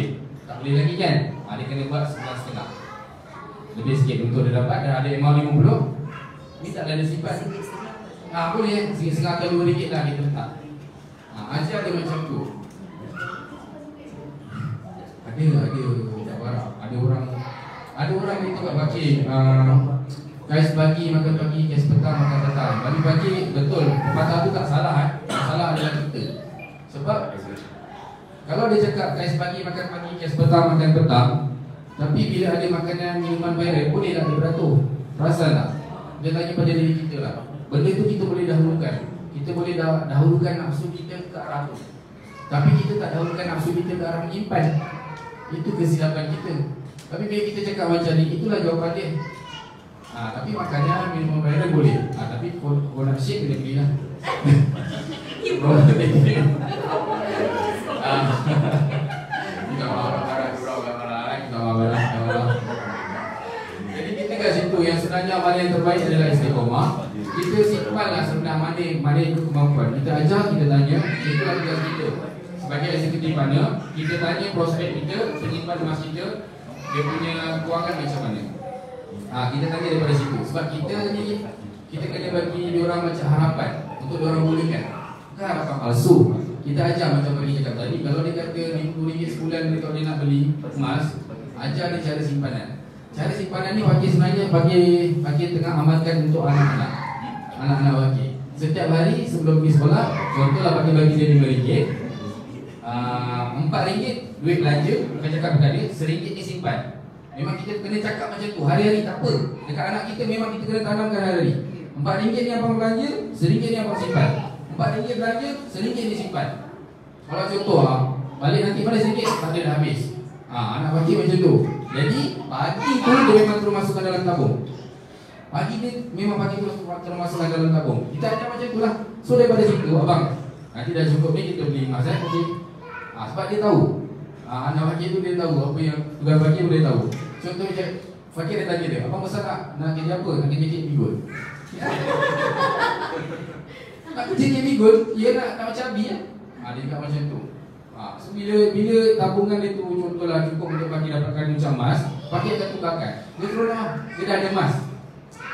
S6: Tak boleh lagi kan? Dia kena buat 11.5. Lebih sikit untuk dia dapat. Dah ada amount RM50. Ni tak ada simpan. Boleh RM1.5 atau RM2 lah kita letak. Ajar dia macam tu. Ada orang itu kat pakcik, kais pagi makan pagi, kais petang makan petang. Pagi-pagi betul, pepatah tu tak salah. Salah adalah kita. Sebab kalau dia cakap kais pagi makan pagi, kais petang makan petang, tapi bila ada makanan minuman viral, boleh tak dia beratur? Perasan tak? Dia tanya pada diri kita lah. Benda tu kita boleh dahulukan. Kita boleh dahulukan nafsu kita ke arah tu. Tapi kita tak dahulukan nafsu kita ke arah menyimpan. Itu kesilapan kita. Tapi bila kita cakap macam ni, itulah jawapan dia. Tapi makannya minuman viral boleh. Tapi kalau nak shake kena beli lah. Jadi kita kat situ yang sebenarnya amalan yang terbaik adalah istiqomah. Kita simpanlah sebenarnya mana itu kemampuan. Kita ajar, kita tanya, itulah tugas kita. Sebagai eksekutif mana, kita tanya prospek kita, penyimpan emas kita, dia punya kewangan macam mana. Kita tanya daripada situ. Sebab kita ni, kita kena bagi dia orang macam harapan untuk dia orang mulakan. Bukan harapan palsu. Kita ajar macam bagi cakap tadi. Kalau dia kata RM50 sebulan kalau dia nak beli emas, ajar dia cara simpanan. Cara simpanan ni bagi sebenarnya bagi tengah amalkan untuk anak-anak bagi. Setiap hari sebelum pergi sekolah, contohlah bagi dia RM5. RM4 duit belanja, bukan cakap dekat dia, RM1 ni simpan. Memang kita kena cakap macam tu, hari-hari tak apa. Dekat anak kita memang kita kena tanamkan hari-hari. RM4 ni abang belanja, RM1 ni abang simpan. RM4 belanja, RM1 ni simpan. Kalau contoh balik nanti pada RM1 tak ada dah habis. Anak bagi macam tu. Jadi pagi tu dia memang terus masukkan dalam tabung. Pagi dia memang pagi terus masukkan dalam tabung. Kita ajar macam tu lah. So daripada situ abang, nanti dah cukup ni kita beli emas sebab dia tahu. Anak fakir tu dia tahu apa yang tugas fakir boleh tahu. Contoh macam fakir dia tanya dia, abang besar nak kerja apa? Nak kerja bigot. Nak kerja bigot, dia nak macam Abi kan? Dia cakap macam tu. So bila tabungan dia tu contohlah cukup untuk bagi dapatkan uncang emas, fakir akan tukarkan. Dia terus dia dah ada emas.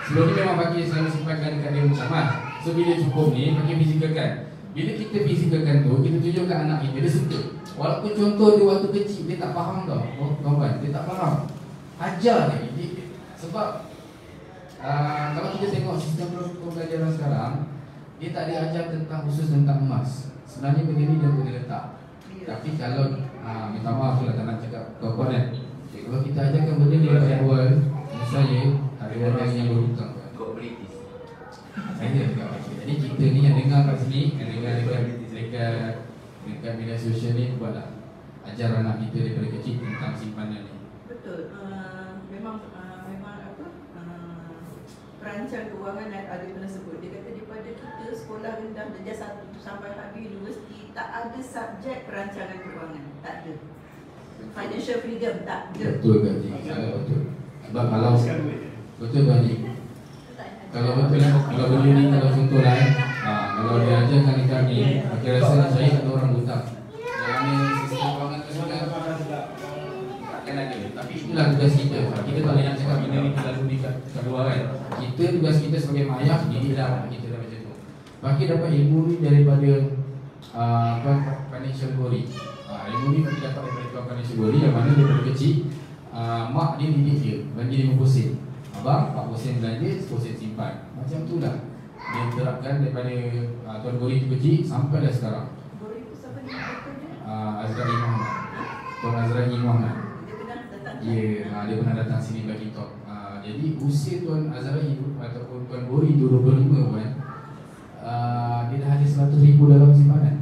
S6: Sebelum ni memang fakir selalu simpankan dekat dia uncang emas. So bila cukup ni, fakir fizikkan. Bila kita fizikkan tu, kita tunjukkan anak kita, dia suka. Walaupun contoh dia waktu kecil, dia tak faham tau. Kawan, dia tak faham. Ajar dia. Sebab kalau kita tengok sistem pembelajaran sekarang, dia tak ada ajar tentang khusus tentang emas. Sebenarnya benda ni dia boleh letak. Tapi kalau minta maaf lah tak nak cakap kawan kan. Kalau kita ajarkan benda ni dari awal, misalnya ada orang yang berhutang. Jadi kita ni yang dengar kat sini, yang dengar dekat media sosial ni, buatlah ajar anak kita daripada kecil tentang simpanan ni.
S5: Betul. Memang apa? Perancang kewangan ada pernah sebut. Dia kata daripada kita sekolah rendah darjah 1 sampai habis universiti, tak ada subjek perancangan kewangan. Tak ada. Financial freedom tak ada.
S6: Betul kan Cik? Betul. Sebab kalau betul kan Cik? Kalau betul lah, kalau benda ni, kalau contoh lah kalau dia ajarkan dekat ni, aku rasa saya ada orang hutang. Yang mana sistem kewangan tu sebenarnya takkan ada. Tapi itulah tugas kita. Kita tak boleh nak cakap benda ni terlalu dekat luar kan. Kita tugas kita sebagai mak ayah, didiklah anak kita dah macam tu. Bagi dapat ilmu ni daripada financial glory. Ilmu ni kita dapat daripada financial glory yang mana daripada kecil mak dia didik dia bagi 50 sen. Abang 40 sen belanja, 10 sen simpan. Macam tu lah dia terapkan daripada Tuan Gori tu kecil sampai dah sekarang.
S5: Gori tu siapa ni?
S6: Azrahi Muhammad. Tuan Azrahi Muhammad.
S5: Dia pernah datang.
S6: Ya, dia pernah datang sini bagi talk. Jadi usia Tuan Azrahi ataupun Tuan Gori tu 25 kan. Dia dah ada 100,000 dalam simpanan.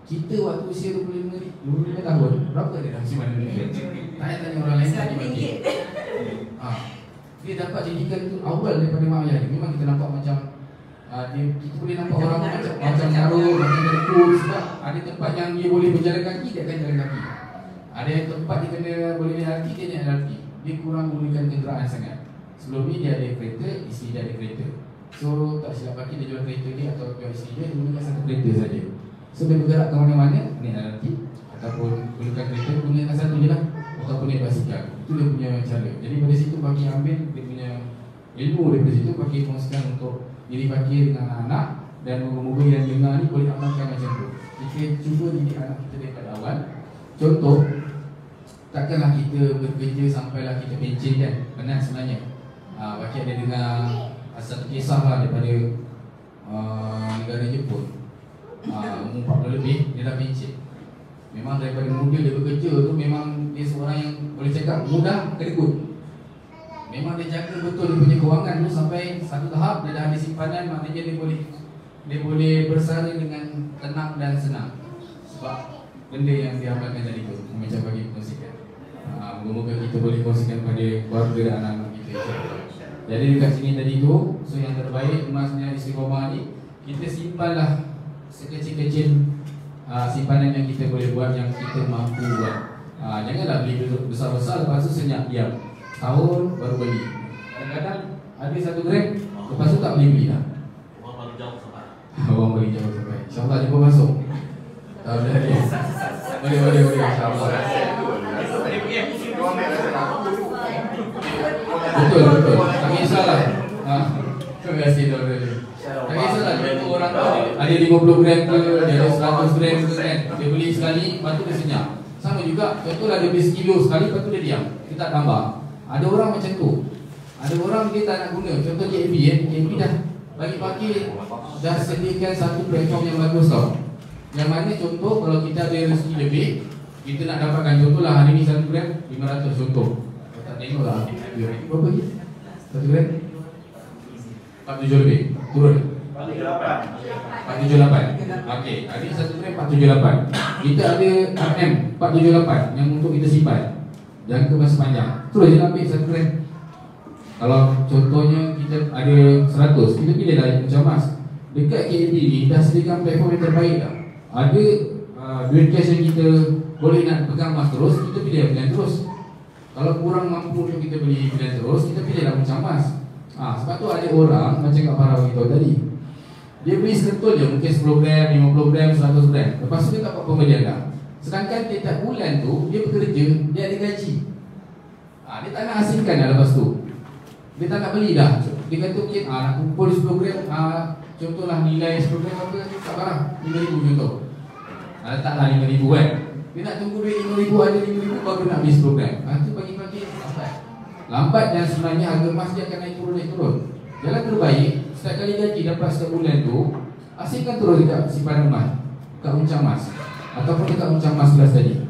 S6: Kita waktu usia 25 tahun, berapa dia dalam simpanan ni? Tanya orang lain tak dibagi. Dia dapat jadikan tu awal daripada mak ayah. Memang kita nampak macam kita boleh nampak orang macam nyaruh, macam terkut. Sebab ada tempat yang dia boleh berjalan kaki, dia akan jalan kaki. Ada yang tempat dia kena boleh LRT, dia naik LRT. Dia kurang menggunakan kenderaan sangat. Sebelum ni dia ada kereta, isteri dia ada kereta. So tak silap kaki dia jual kereta dia atau jual isteri dia menggunakan satu kereta saja. So dia bergerak ke mana-mana, naik LRT ataupun gunakan kereta, gunakan satu je lah, ataupun naik basikal. Itu dia punya cara. Jadi dari situ bagi ambil dia punya ilmu daripada situ, bagi kongsikan untuk diri fakir dengan anak-anak. Dan moga-moga yang dengar ni boleh amalkan macam tu. Kita cuba didik anak kita daripada awal. Contoh, takkanlah kita bekerja sampailah kita pencen kan. Penat sebenarnya. Bagi ada dengar satu kisah lah daripada negara Jepun. Umur 40 lebih, dia dah pencen. Memang daripada muda dia bekerja tu, memang dia seorang yang boleh cakap mudah kedekut. Memang dia jaga betul dia punya kewangan tu sampai satu tahap dia dah ada simpanan, maknanya dia boleh bersara dengan tenang dan senang. Sebab benda yang dia amalkan tadi tu, macam bagi kongsikan. Moga-moga kita boleh kongsikan pada keluarga dan anak-anak kita. Jadi dekat sini tadi tu, so yang terbaik emasnya istiqomah ni, kita simpanlah sekecil-kecil simpanan yang kita boleh buat, yang kita mampu buat. Janganlah beli besar-besar lepas tu senyap diam. Tahun baru beli. Kadang-kadang ada 1 gram, lepas tu tak beli lah.
S4: Orang paling jauh sampai.
S6: Orang beli jauh sampai. InsyaAllah jumpa masuk. Tahu dah dia. Boleh insyaAllah. Betul. Tak kisahlah. Terima kasih Tuan. Tak kisahlah jumpa orang tu ada 50 gram ke, dia ada 100 gram ke kan. Dia beli sekali, lepas tu dia senyap. Sama juga, contohlah dia beli sekilo sekali, lepas tu dia diam. Dia tak tambah. Ada orang macam tu. Ada orang dia tak nak guna. Contoh JB JB dah bagi fakir, dah sediakan satu platform yang bagus tau. Yang mana contoh kalau kita ada rezeki lebih, kita nak dapatkan contohlah hari ni 1 gram 500 contoh. Kalau tak tengok lah berapa lagi? 1 gram 47 lebih. Turun 478. Okey, hari ni 1 gram 478. Kita ada RM 478 yang untuk kita simpan jangka masa panjang. Terus je ambil 1 gram. Kalau contohnya kita ada 100, kita pilihlah yang macam emas. Dekat KAB ni dah sediakan platform yang terbaik dah. Ada duit cash yang kita boleh nak pegang emas terus, kita pilih pilihan terus. Kalau kurang mampu untuk kita beli pilihan terus, kita pilihlah macam emas. Sebab tu ada orang macam Kak Farah beritahu tadi, dia beli seketul je, mungkin 10 gram, 50 gram, 100 gram. Lepas tu dia tak buat pembelian dah. Sedangkan tiap bulan tu dia bekerja, dia ada gaji. Dia tak nak hasilkan dah lepas tu. Dia tak nak beli dah. Dia kata mungkin nak kumpul 10 gram, contohlah nilai 10 gram apa, tak parah, 5,000 contoh. Letaklah 5,000 kan. Dia nak tunggu duit 5,000, ada 5,000 baru nak beli 10 gram. Itu pagi-pagi lambat dan sebenarnya harga emas dia akan naik turun. Jalan terbaik, setiap kali gaji dapat setiap bulan tu, asingkan terus dekat simpanan emas, dekat uncang emas ataupun dekat uncang emas kelas tadi.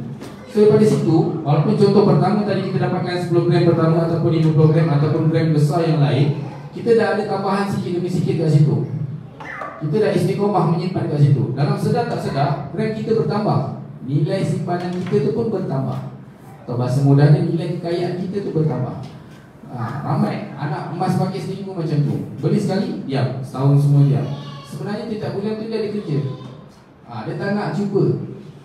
S6: So daripada situ, walaupun contoh pertama tadi kita dapatkan 10 gram pertama ataupun 50 gram ataupun gram besar yang lain, kita dah ada tambahan sikit demi sikit kat situ. Kita dah istiqomah menyimpan kat situ. Dalam sedar tak sedar, gram kita bertambah, nilai simpanan kita tu pun bertambah. Atau bahasa mudahnya, nilai kekayaan kita tu bertambah. Ramai anak emas pakai sendiri pun macam tu. Beli sekali, diam, setahun semua diam. Sebenarnya tiap bulan tu dia ada kerja. Dia tak nak cuba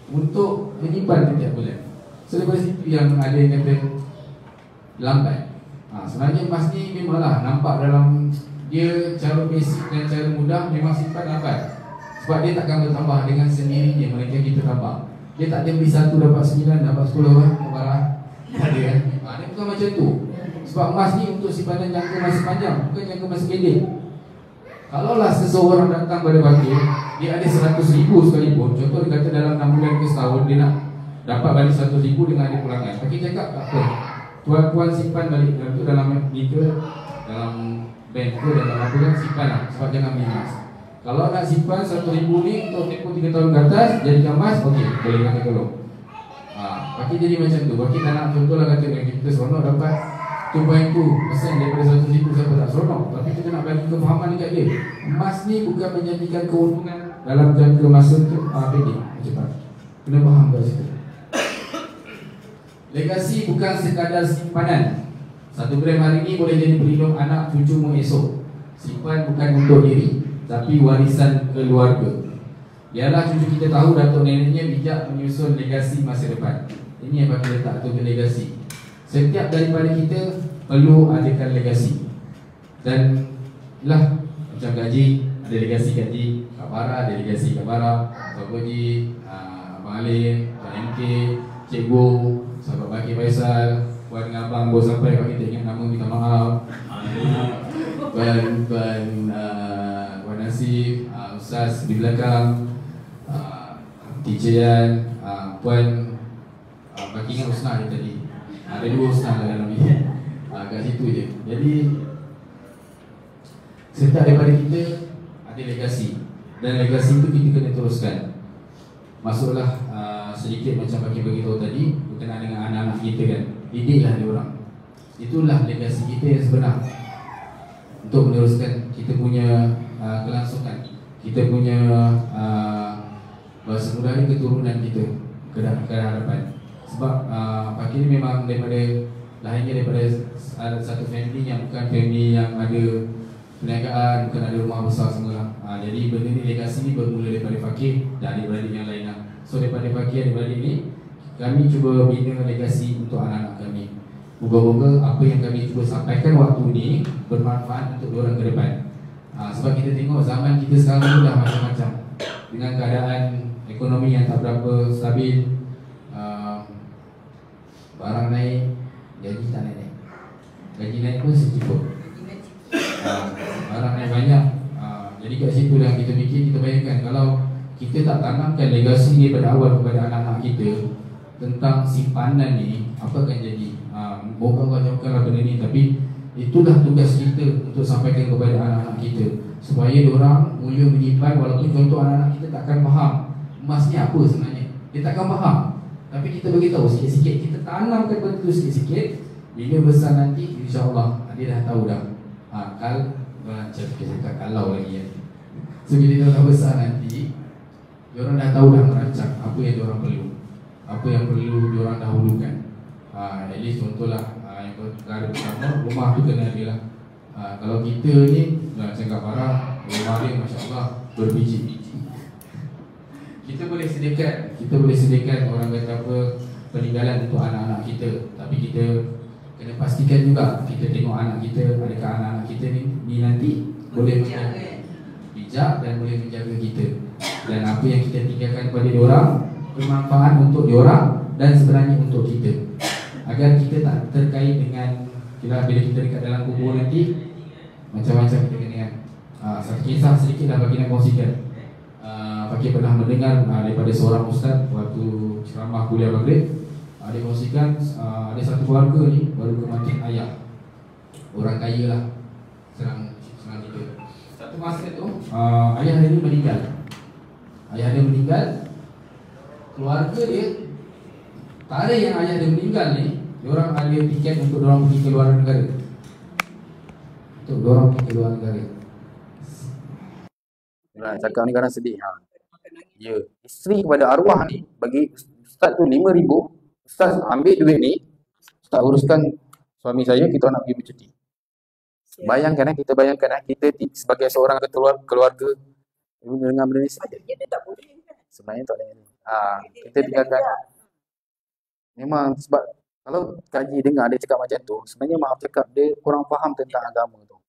S6: untuk menyimpan tiap bulan. So daripada situ yang ada yang kata lambat. Sebenarnya emas ni memanglah nampak dalam dia cara basic dan cara mudah memang simpan lambat. Sebab dia takkan bertambah dengan sendirinya, mereka kita tambah. Dia tak ada beli 1 dapat 9, dapat 10 kan? Kebarang. Tak ada kan? macam tu. Sebab emas ni untuk simpanan jangka masa panjang, bukan jangka masa pendek. Kalaulah seseorang datang pada fakir, dia ada 100,000 sekalipun, contoh dia kata dalam 6 bulan ke setahun dia nak dapat balik 100,000 dengan ada pulangan. Fakir cakap tak apa, tuan-tuan simpan balik dalam dalam bank ke, dalam apa kan, simpan lah, sebab jangan beli emas. Kalau nak simpan 100,000 ni untuk tempoh 3 tahun ke atas, jadikan emas, okey, boleh kata tolong. Fakir jadi macam tu. Fakir tak nak, contohlah kata kita seronok dapat 2.2% daripada 100,000, siapa tak seronok. Tapi kita nak bagi kefahaman dekat dia, emas ni bukan menjadikan keuntungan dalam jangka masa pendek, cepat. Kena faham kat situ. Legasi bukan sekadar simpanan. 1 gram hari ni boleh jadi pelindung anak cucumu esok. Simpan bukan untuk diri, tapi warisan keluarga. Biarlah cucu kita tahu datuk neneknya bijak menyusun legasi masa depan. Ini yang bagi letak tu legasi. Setiap daripada kita perlu adakan legasi. Dan lah macam gaji, ada legasi gaji. Kak Farah ada legasi Kak Farah, Kak Koji, Abang Alim, Kak MK, Cikgu, sahabat Bakir Faisal, Puan dengan Abang baru sampai, kalau kita ingat nama minta maaf. Puan Nasif, Ustaz di belakang, Teacher Yan, Puan bagi ingat Usnah dia tadi. Ada 2 Usnah dalam ni. Kat situ je. Jadi setiap daripada kita ada legasi. Dan legasi itu kita kena teruskan. Masuklah sedikit macam bagi beritahu tadi berkenaan dengan anak-anak kita kan. Didiklah dia orang. Itulah legasi kita yang sebenar. Untuk meneruskan kita punya kelangsungan, kita punya bahasa mudah ni keturunan kita ke hadapan. Sebab Fakir ni memang lahirnya daripada satu family yang bukan family yang ada perniagaan, bukan ada rumah besar semua. Jadi benda ni, legasi ni bermula daripada Fakir dan adik-beradik yang lain lah. So daripada Fakir adik-beradik ni, kami cuba bina legasi untuk anak-anak kami. Moga-moga apa yang kami cuba sampaikan waktu ni bermanfaat untuk diorang ke depan. Sebab kita tengok zaman kita sekarang ni dah macam-macam. Dengan keadaan ekonomi yang tak berapa stabil, barang naik, gaji tak naik. Gaji naik pun secukupnya. Barang naik banyak. Jadi kat situ yang kita fikir, kita bayangkan kalau kita tak tanamkan legasi ni pada awal kepada anak-anak kita tentang simpanan ni, apa akan jadi? Moga Allah jauhkanlah benda ni. Tapi itulah tugas kita untuk sampaikan kepada anak-anak kita, supaya diorang mula menyimpan. Walaupun contoh anak-anak kita takkan faham emas ni apa sebenarnya, dia takkan faham, tapi kita beritahu sikit-sikit, kita tanamkan benda tu sikit-sikit. Bila besar nanti, insyaAllah dia dah tahu dah. Kalau lagi ya. So bila dia dah besar nanti, diorang dah tahu dah merancang apa yang diorang perlu, apa yang perlu diorang dahulukan. At least contohlah yang perkara pertama, rumah tu kena ada lah. Kalau kita ni macam Kak Farah, rumah dia Masya Allah berbiji-biji. Kita boleh sediakan orang kata apa, peninggalan untuk anak-anak kita. Tapi kita kena pastikan juga, kita tengok anak kita, adakah anak-anak kita ni nanti boleh bijak dan boleh menjaga kita. Dan apa yang kita tinggalkan kepada diorang bermanfaat untuk diorang dan sebenarnya untuk kita. Agar kita tak terkait dengan bila kita dekat dalam kubur nanti, macam-macam kita kena ingat. Satu kisah sedikit dah bagi nak kongsikan. Fakir pernah mendengar daripada seorang ustaz waktu ceramah kuliah maghrib. Dia kongsikan ada satu keluarga ni baru kematian ayah. Orang kaya lah, senang kita. Satu masa tu ayah dia ni meninggal. Keluarga dia tarikh yang ayah dia meninggal ni, diorang ada tiket untuk diorang pergi ke luar negara. Nah, cakap ni kadang sedih. Ya, isteri kepada arwah ni bagi ustaz tu 5,000. Ustaz ambil duit ni, ustaz uruskan suami saya, kita nak pergi bercuti. Bayangkan kita kita sebagai seorang keluarga dengan benda ni saja. Sebenarnya tak boleh. Kita tinggalkan. Memang sebab kalau kaji dengar dia cakap macam tu, sebenarnya maaf cakap dia kurang faham tentang agama tu.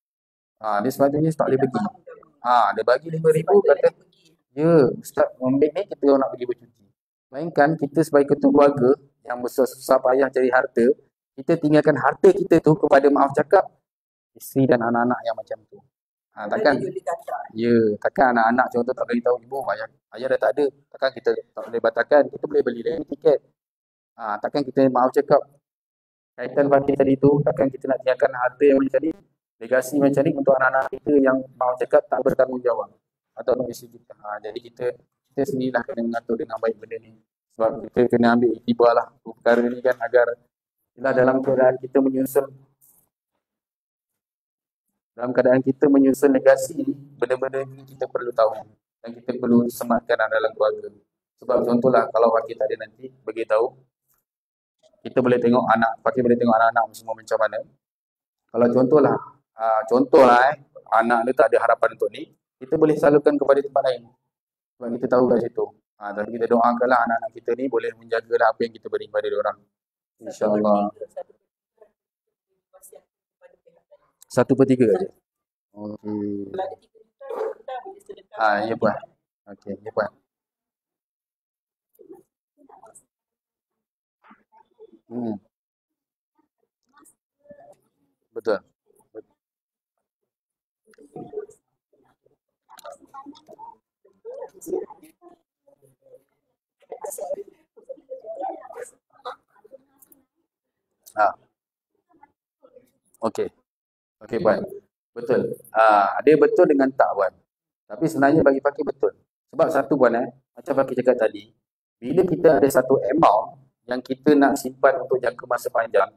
S6: Dia sepatutnya tak boleh pergi. Dia bagi 5,000 kata, ya ustaz ambil ni, kita nak pergi bercuti. Bayangkan kita sebagai ketua keluarga yang susah payah cari harta,
S7: kita tinggalkan harta kita tu kepada maaf cakap isteri dan anak-anak yang macam tu. Takkan takkan anak-anak contoh tak beritahu ibu, ayah dah tak ada, takkan kita tak boleh batalkan, kita boleh beli lagi tiket. Takkan kita maaf cakap kaitan Fakir tadi tu, takkan kita nak tinggalkan harta yang macam ni, legasi macam ni untuk anak-anak kita yang maaf cakap tak bertanggungjawab atau untuk isteri kita. Jadi kita sendirilah kena mengatur dengan baik benda ni. Sebab kita kena ambil iktibar lah perkara ni kan, agar dalam keadaan kita menyusun legasi ni, benda-benda ni kita perlu tahu dan kita perlu sematkan dalam keluarga. Sebab contohlah kalau Fakir tak ada nanti bagi tahu, kita boleh tengok Fakir boleh tengok anak-anak semua macam mana. Kalau contohlah anak dia tak ada harapan untuk ni, kita boleh salurkan kepada tempat lain. Sebab kita tahu kat situ. Tapi kita doakanlah anak-anak kita ni boleh menjagalah apa yang kita beri kepada diorang. InsyaAllah. 1/3 aja. Okey. Ya puan. Okey, ya puan. Betul. Okey puan. Betul. Dia betul dengan tak puan. Tapi sebenarnya bagi Fakir betul. Sebab satu puan macam Fakir cakap tadi, bila kita ada satu amount yang kita nak simpan untuk jangka masa panjang,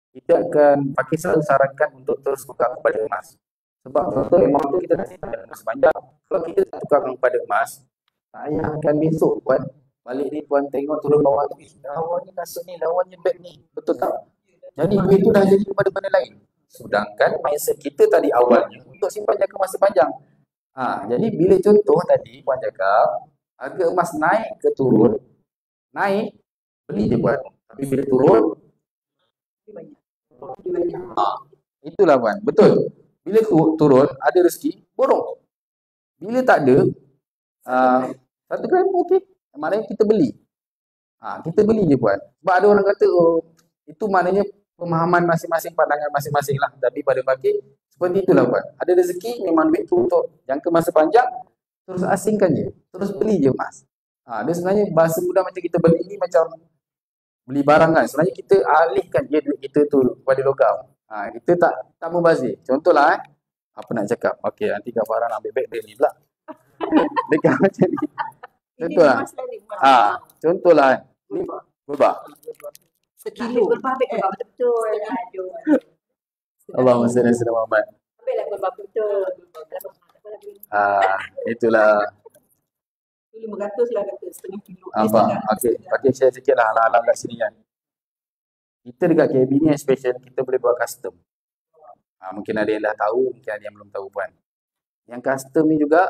S7: kita akan Fakir selalu sarankan untuk terus tukar kepada emas. Sebab contoh amount tu kita nak simpan jangka masa panjang. Kalau kita tak tukar kepada emas, tak payahkan besok puan balik ni puan tengok turun bawah tu, lawannya kasut ni, lawannya beg ni. Betul tak? Jadi duit tu dah jadi kepada benda lain. Sedangkan mindset kita tadi awalnya untuk simpan jangka masa panjang. Jadi bila contoh tadi puan cakap harga emas naik ke turun, naik beli je puan. Tapi bila turun itulah puan. Betul. Bila turun ada rezeki, borong. Bila tak ada 1 gram okey, maknanya kita beli. Kita beli je puan. Sebab ada orang kata itu maknanya pemahaman masing-masing, pandangan masing-masing lah. Tapi pada Fakir seperti itulah puan. Ada rezeki memang duit tu untuk jangka masa panjang, terus asingkan je, terus beli je emas. Dia sebenarnya bahasa mudah macam kita beli ni macam beli barang kan. Sebenarnya kita alihkan je duit kita tu kepada logam. Kita tak mubazir. Contohlah apa nak cakap. Okey, nanti Kak Farhan ambil beg dia ni pula. Dekat macam ni. Contohlah. Contohlah ni berbak.
S5: Sekilo. Berbabek betul. Aduh.
S7: Allahumma salli ala Muhammad.
S5: Ambillah berbabek betul.
S7: Itulah.
S5: 500 lah kata, setengah kilo.
S7: Okey, Fakir share sikit lah alam kat sini kan. Kita dekat KB ni special, kita boleh buat custom. Mungkin ada yang dah tahu, mungkin ada yang belum tahu puan. Yang custom ni juga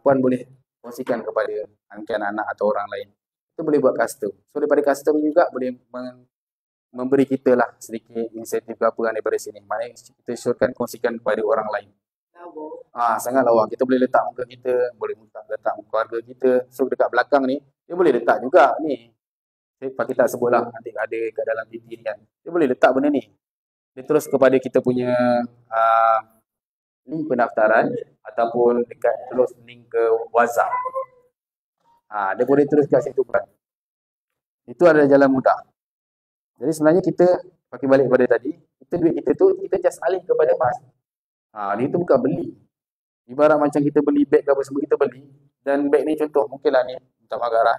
S7: puan boleh kongsikan kepada anak-anak atau orang lain. Kita boleh buat custom. So daripada custom juga boleh memberi kita lah sedikit insentif ke apa daripada sini. Maknanya kita syorkan kongsikan kepada orang lain. Sangat lawa. Kita boleh letak muka kita, boleh letak muka keluarga kita. So dekat belakang ni, dia boleh letak juga ni. Fakir tak sebut lah, nanti ada kat dalam TV ni kan. Dia boleh letak benda ni. Dia terus kepada kita punya link pendaftaran ataupun dekat terus link ke WhatsApp. Dia boleh terus kat situ kan. Itu adalah jalan mudah. Jadi sebenarnya kita pakai balik pada tadi, duit kita tu kita just alih kepada emas. Dia tu bukan beli. Ibarat macam kita beli beg ke apa semua kita beli, dan beg ni contoh mungkinlah ni, minta maaf Garah.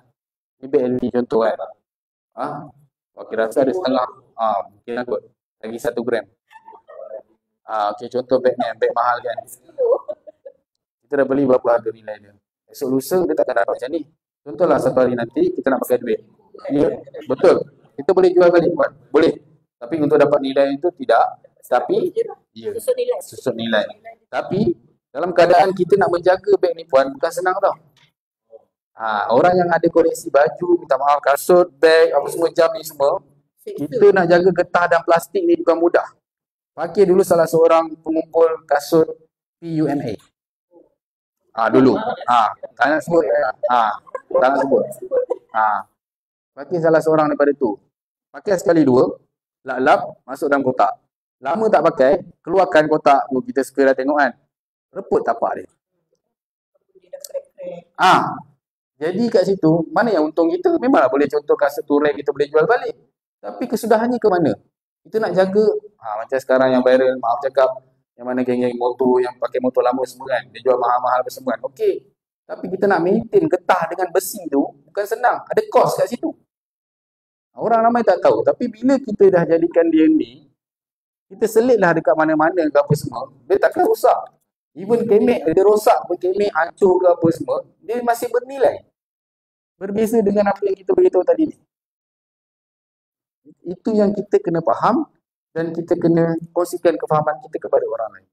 S7: Ni beg ni contoh kan. Fakir rasa ada setengah. Mungkin kot. Lagi 1 gram. Okey, contoh beg ni, beg mahal kan. Kita dah beli berapa harga nilai dia. Esok lusa dia takkan dapat macam ni. Contohlah satu hari nanti kita nak pakai duit. Betul. Kita boleh jual balik buat. Boleh. Tapi untuk dapat nilai itu tidak. Tapi susut nilai. Tapi dalam keadaan kita nak menjaga beg ni puan, bukan senang tau. Orang yang ada koleksi baju, minta maaf, kasut, beg, apa semua jam ni semua, kita nak jaga getah dan plastik ni bukan mudah. Fakir dulu salah seorang pengumpul kasut PUMA. Dulu. Tak nak sebut. Tak nak sebut. Fakir salah seorang daripada tu. Pakai sekali dua, lap-lap, masuk dalam kotak. Lama tak pakai, keluarkan kotak tu, kita suka dah tengok kan. Reput tapak dia. Jadi kat situ, mana yang untung kita? Memanglah boleh contohkan satu rek kita boleh jual balik. Tapi kesudahannya ke mana? Kita nak jaga, macam sekarang yang viral, maaf cakap, yang mana geng-geng motor, yang pakai motor lama semua kan. Dia jual mahal-mahal apa semua kan. Okey. Tapi kita nak maintain getah dengan besi tu, bukan senang. Ada kos kat situ. Orang ramai tak tahu. Tapi bila kita dah jadikan dia ni, kita selitlah dekat mana-mana ke apa semua, dia takkan rosak. Even kemek dia rosak pun, kemek hancur ke apa semua, dia masih bernilai. Berbeza dengan apa yang kita beritahu tadi ni. Itu yang kita kena faham dan kita kena kongsikan kefahaman kita kepada orang lain.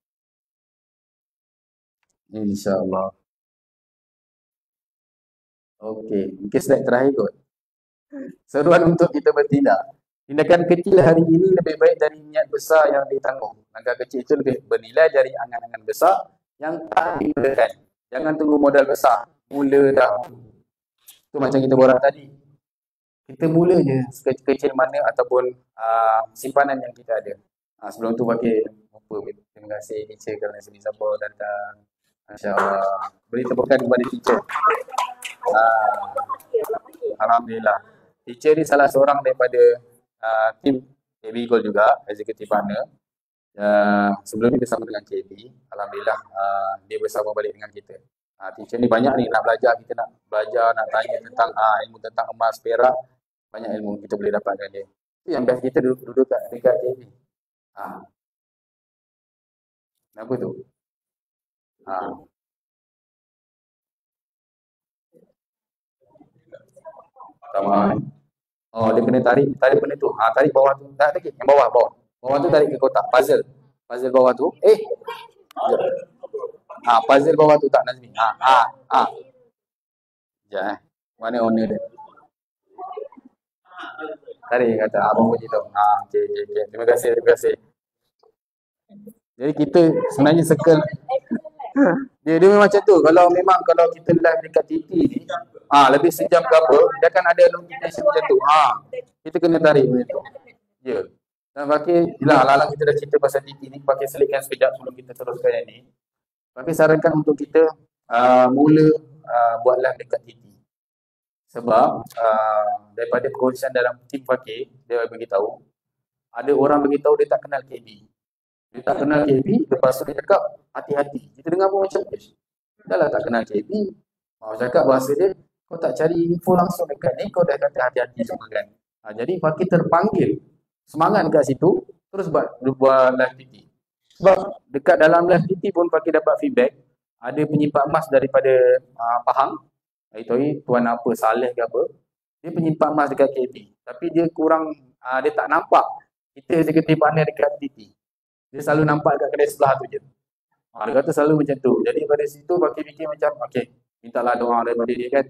S7: InsyaAllah. Okey, mungkin slide terakhir kot. Seruan untuk kita bertindak. Tindakan kecil hari ini lebih baik dari niat besar yang ditanggung. Langkah kecil itu lebih bernilai dari angan-angan besar yang tak dimulakan. Jangan tunggu modal besar. Mula dah. Itu macam kita borak tadi. Kita mula je sekecil mana ataupun simpanan yang kita ada. Sebelum tu pakai apa? Terima kasih teacher kerana sini sabar datang. Masya-Allah. Beri tepukan kepada teacher. Alhamdulillah. Teacher ni salah seorang daripada tim KB Gold juga, executive partner. Sebelum ni bersama dengan KB, alhamdulillah dia bersama balik dengan kita. Teacher ni banyak ni nak belajar, kita nak belajar, nak tanya tentang ilmu tentang emas, perak, banyak ilmu kita boleh dapatkan dia. Itu yang best kita duduk dekat KB. Kenapa tu? Sama. Oh, dia kena tarik benda tu. Tarik bawah tu. Tak tarik. Yang bawah. Bawah tu tarik ke kotak. Puzzle bawah tu. Puzzle bawah tu tak Nazmi. Sekejap Mana owner dia? Tarik kata. Abang puji tahu. Okay. Terima kasih. Jadi kita sebenarnya circle. Dia memang macam tu. Kalau kita live dekat TT ni, lebih sejam ke apa, dia akan ada notification macam tu. Kita kena tarik macam tu. Ya. Dan pakai, ala-ala kita dah cerita pasal TT ni, pakai selitkan sekejap sebelum kita teruskan yang ni. Pakai sarankan untuk kita mula buat live dekat TT. Sebab daripada perkongsian dalam tim pakai, dia beritahu, ada orang beritahu dia tak kenal KB. Dia tak kenal KB, lepas tu dia cakap hati-hati. Kita dengar pun macam dah lah tak kenal KB. Mau cakap bahasa dia, kau tak cari info langsung dekat ni, kau dah kata hati-hati semua kan. Jadi Fakir terpanggil semangat dekat situ, terus buat live TT. Sebab dekat dalam live TT pun Fakir dapat feedback, ada penyimpan emas daripada Pahang, iaitu tuan apa, Saleh ke apa, dia penyimpan emas dekat KB. Tapi dia kurang, dia tak nampak kita executive partner dekat TT. Dia selalu nampak dekat kedai sebelah tu je. Dia kata selalu macam tu. Jadi pada situ Fakir fikir macam, mintalah doa daripada dia kan.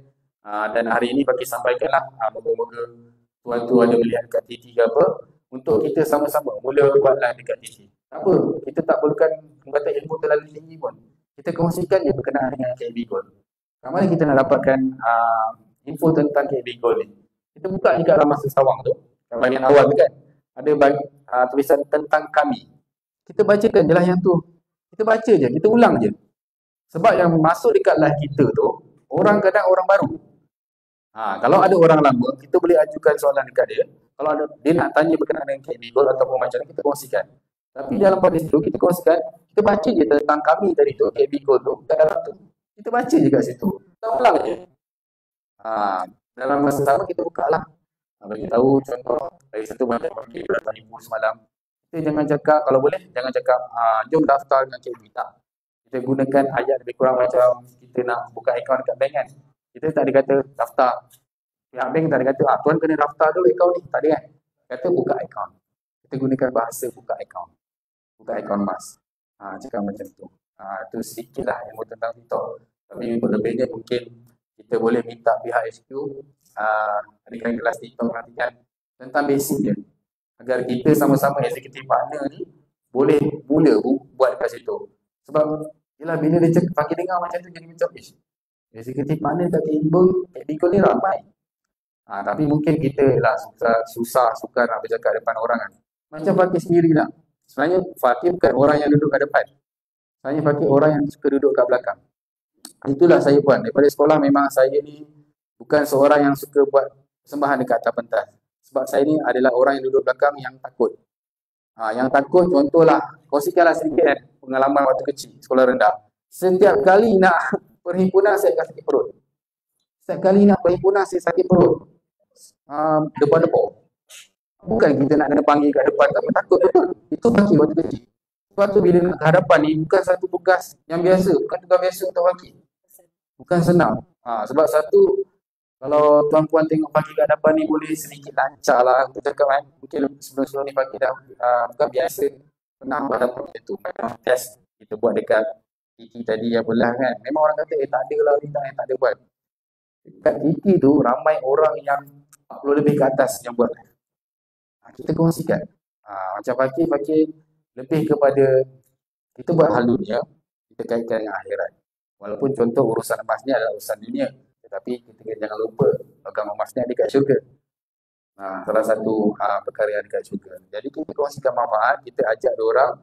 S7: Dan hari ini Fakir sampaikanlah, moga-moga tuan tu ada melihat dekat TT ke apa, untuk kita sama-sama mula buatlah dekat TT. Tak apa, kita tak perlukan kata ilmu terlalu tinggi pun. Kita kongsikan je berkenaan dengan KB Gold. Mana kita nak dapatkan info tentang KB Gold ni. Kita buka dekat dalam masa sawang tu, bahagian awal tu kan. Ada tulisan tentang kami. Kita bacakan je lah yang tu. Kita baca je, kita ulang je. Sebab yang masuk dekat live kita tu, orang kadang orang baru. Kalau ada orang lama, kita boleh ajukan soalan dekat dia. Kalau dia nak tanya berkenaan dengan KB Gold ataupun macam mana, kita kongsikan. Tapi dalam pada situ, kita kongsikan, kita baca je tentang kami tadi tu, KB Gold tu, kat dalam tu. Kita baca je kat situ. Kita ulang je. Dalam masa sama, kita buka lah. Bagi tahu contoh, dari satu banyak bagi berapa ribu semalam. Kita jangan cakap, kalau boleh, jangan cakap, jom daftar dengan KB. Tak. Kita gunakan ayat lebih kurang macam kita nak buka akaun dekat bank kan. Kita tak ada kata daftar. Pihak bank tak ada kata, tuan kena daftar dulu akaun ni. Tak ada kan. Kata buka akaun. Kita gunakan bahasa buka akaun. Buka akaun emas. Cakap macam tu. Itu sedikit lah ilmu tentang TikTok. Tapi untuk lebihnya mungkin kita boleh minta pihak HQ adikkan kelas TikTok nanti kan tentang basic dia. Agar kita sama-sama executive partner ni boleh mula buat kat situ. Sebab yelah bila dia pakai dengar macam tu jadi macam executive partner kat table ni ramai. Tapi mungkin kita lah susah suka nak bercakap depan orang kan. Macam Fakir sendiri lah. Sebenarnya Fakir bukan orang yang duduk kat depan. Sebenarnya Fakir orang yang suka duduk kat belakang. Itulah saya puan. Daripada sekolah memang saya ni bukan seorang yang suka buat persembahan dekat atas pentas. Sebab saya ni adalah orang yang duduk belakang yang takut. Yang takut contohlah, kongsikanlah sedikit kan pengalaman waktu kecil, sekolah rendah. Setiap kali nak perhimpunan saya akan sakit perut. Setiap kali nak perhimpunan saya sakit perut. Depan-depan. Bukan kita nak kena panggil kat depan, tak takut betul. Itu Fakir waktu kecil. Sebab tu bila nak ke hadapan ni bukan satu tugas yang biasa, bukan tugas biasa untuk Fakir. Bukan senang. Sebab satu, kalau tuan-puan tengok Fakir kat hadapan ni boleh sedikit lancar lah untuk cakap kan. Mungkin sebelum-sebelum ni Fakir dah bukan biasa pernah buat hadapan macam tu. Memang test kita buat dekat Kiki tadi yang belah kan. Memang orang kata tak ada lah, tak ada buat. Dekat Kiki tu ramai orang yang 40 lebih ke atas yang buat. Kita kongsikan. Macam Fakir lebih kepada kita buat hal dunia, kita kaitkan dengan akhirat. Walaupun contoh urusan emas ni adalah urusan dunia, tetapi kita jangan lupa logam emas ni ada dekat syurga. Salah satu perkara yang ada dekat syurga. Jadi kita kongsikan manfaat, kita ajak diorang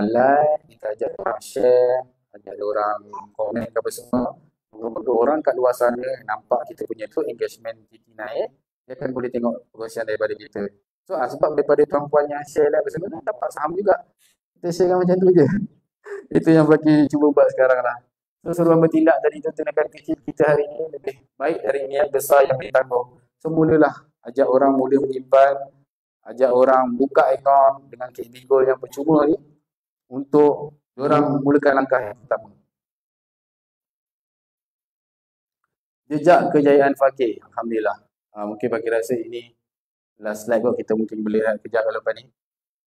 S7: like, kita ajak diorang share, ajak diorang komen ke apa semua. Moga-moga orang kat luar sana nampak kita punya tu engagement kita naik, dia akan boleh tengok perkongsian daripada kita. So sebab daripada tuan-puan yang share like bersama, dapat saham juga. Kita share macam tu je. Itu yang Fakir cuba buat sekarang lah. So seruan bertindak tadi tu tindakan kecil kita hari ini lebih baik dari niat besar yang ditangguh. So mulalah ajak orang mula menyimpan, ajak orang buka akaun dengan KB Gold yang percuma ni untuk diorang mulakan langkah yang pertama. Jejak kejayaan Fakir, alhamdulillah. Mungkin Fakir rasa ini last slide kot, kita mungkin boleh lihat kejap ke lepas ni.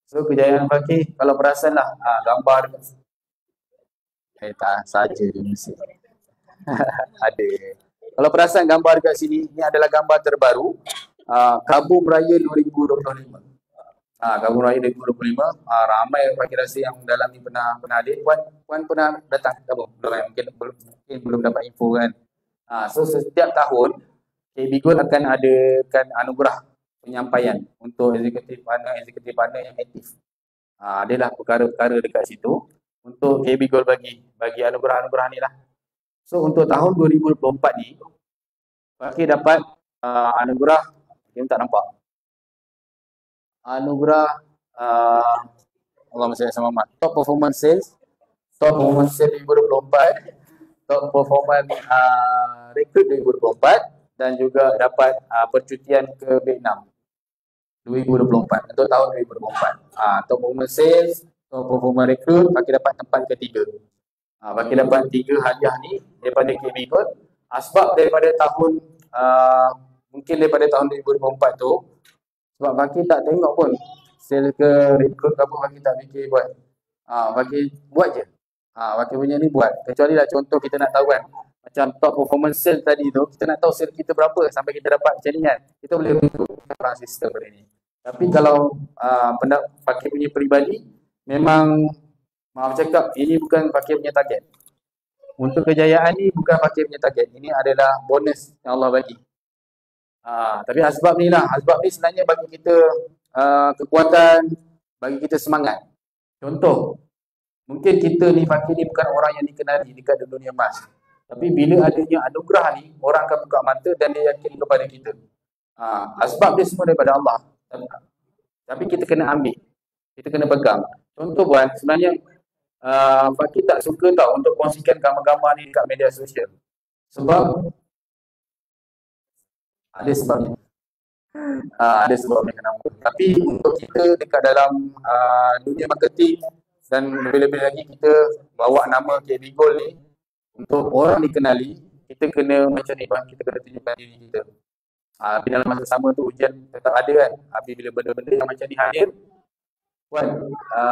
S7: So kejayaan Fakir, kalau perasan lah gambar dekat tak saja di Malaysia. Ada. Kalau perasan gambar dekat sini, ini adalah gambar terbaru Kabum Raya 2025. Kabum Raya 2025, ramai Fakir rasa yang dalam ni pernah hadir. Puan pernah datang ke Kabum? Mungkin belum dapat info kan. So setiap tahun KB Gold akan adakan anugerah penyampaian untuk eksekutif partner yang aktif. Adalah perkara-perkara dekat situ untuk KB Gold bagi anugerah-anugerah ni lah. So untuk tahun 2024 ni Fakir dapat anugerah, kita tak nampak. Anugerah Allahumma salli ala Muhammad. Top Performance Sales 2024, Top Performance Recruit 2024 dan juga dapat percutian ke Vietnam 2024 untuk tahun 2024. Top Performance Sales, Top Performance Recruit, Fakir dapat tempat ketiga. Fakir dapat 3 hadiah ni daripada KB Gold. Sebab daripada tahun mungkin daripada tahun 2024 tu, sebab Fakir tak tengok pun sale ke recruit ke apa, Fakir tak fikir buat. Fakir buat je. Fakir punya ni buat. Kecuali lah contoh kita nak tahu kan, macam top performance sale tadi tu, kita nak tahu sale kita berapa sampai kita dapat macam ni kan. Kita boleh bentuk sistem pada ni. Tapi kalau Fakir punya peribadi, memang maaf cakap, ini bukan Fakir punya target. Untuk kejayaan ni bukan Fakir punya target. Ini adalah bonus yang Allah bagi. Tapi asbab ni lah. Asbab ni sebenarnya bagi kita kekuatan, bagi kita semangat. Contoh, mungkin kita ni Fakir ni bukan orang yang dikenali dekat dunia emas. Tapi bila adanya anugerah ni, orang akan buka mata dan dia yakin kepada kita. Asbab dia semua daripada Allah. Tapi kita kena ambil. Kita kena pegang. Contoh puan, sebenarnya Fakir tak suka tau untuk kongsikan gambar-gambar ni dekat media sosial. Sebab ada sebabnya. Ada sebabnya kenapa. Tapi untuk kita dekat dalam dunia marketing dan lebih-lebih lagi kita bawa nama KB Gold ni untuk orang dikenali, kita kena macam ni bang, kita kena tunjukkan diri kita. Tapi dalam masa sama tu ujian tetap ada kan. Tapi bila benda-benda yang macam ni hadir, puan,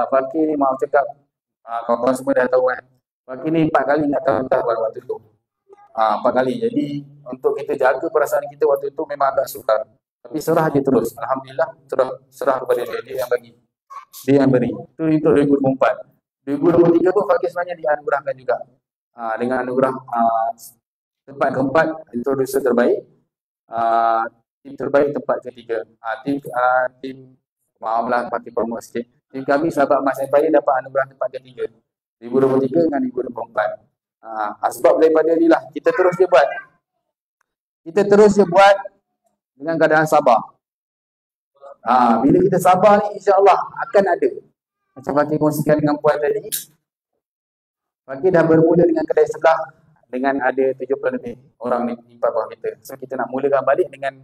S7: Fakir ni maaf cakap, kawan-kawan semua dah tahu kan, Fakir ni 4 kali nak tahu waktu tu. 4 kali. Jadi untuk kita jaga perasaan kita waktu tu memang agak sukar. Tapi serah je terus. Alhamdulillah serah kepada dia. Dia yang bagi. Dia yang beri. Itu untuk 2024. 2023 tu Fakir sebenarnya dianugerahkan juga. Dengan anugerah tempat keempat, introducer terbaik. Tim terbaik tempat ketiga. Tim Maaflah pakai promo sikit. Tim kami sahabat Mas Empire dapat anugerah tempat ketiga 2023 dengan 2024. Sebab daripada ni lah kita terus je buat. Kita terus je buat dengan keadaan sabar. Bila kita sabar ni insya-Allah akan ada. Macam Fakir kongsikan dengan puan tadi. Fakir dah bermula dengan kedai sebelah dengan ada 70 lebih orang ni nimpa bawah kita. So kita nak mulakan balik dengan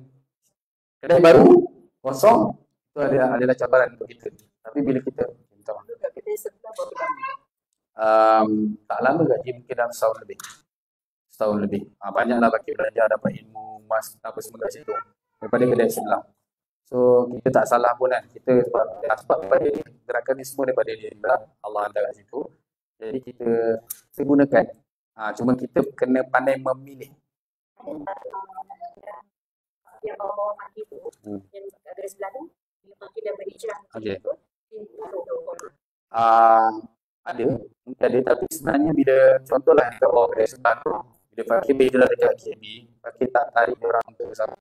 S7: kedai baru kosong, itu adalah cabaran untuk kita. Tapi bila kita minta maaf.
S5: Kedai sebelah berapa lama?
S7: Tak lama kat dia, mungkin dalam setahun lebih. Banyaklah Fakir belajar, dapat ilmu mas apa semua kat situ daripada kedai sebelah. So kita tak salah pun kan. Kita sebab daripada dia, gerakan ni semua daripada dia juga. Allah hantar kat situ. Jadi kita gunakan. Cuma kita kena pandai memilih.
S3: Yang bawa-bawa mati tu, yang garis sebelah tu, bila Fakir dah berhijrah
S7: Okey.
S3: tu, dia
S7: Ada, tapi sebenarnya bila contohlah yang kat bawah kedai sebelah tu, bila Fakir berhijrah dekat KB, Fakir tak tarik dia orang untuk bersama.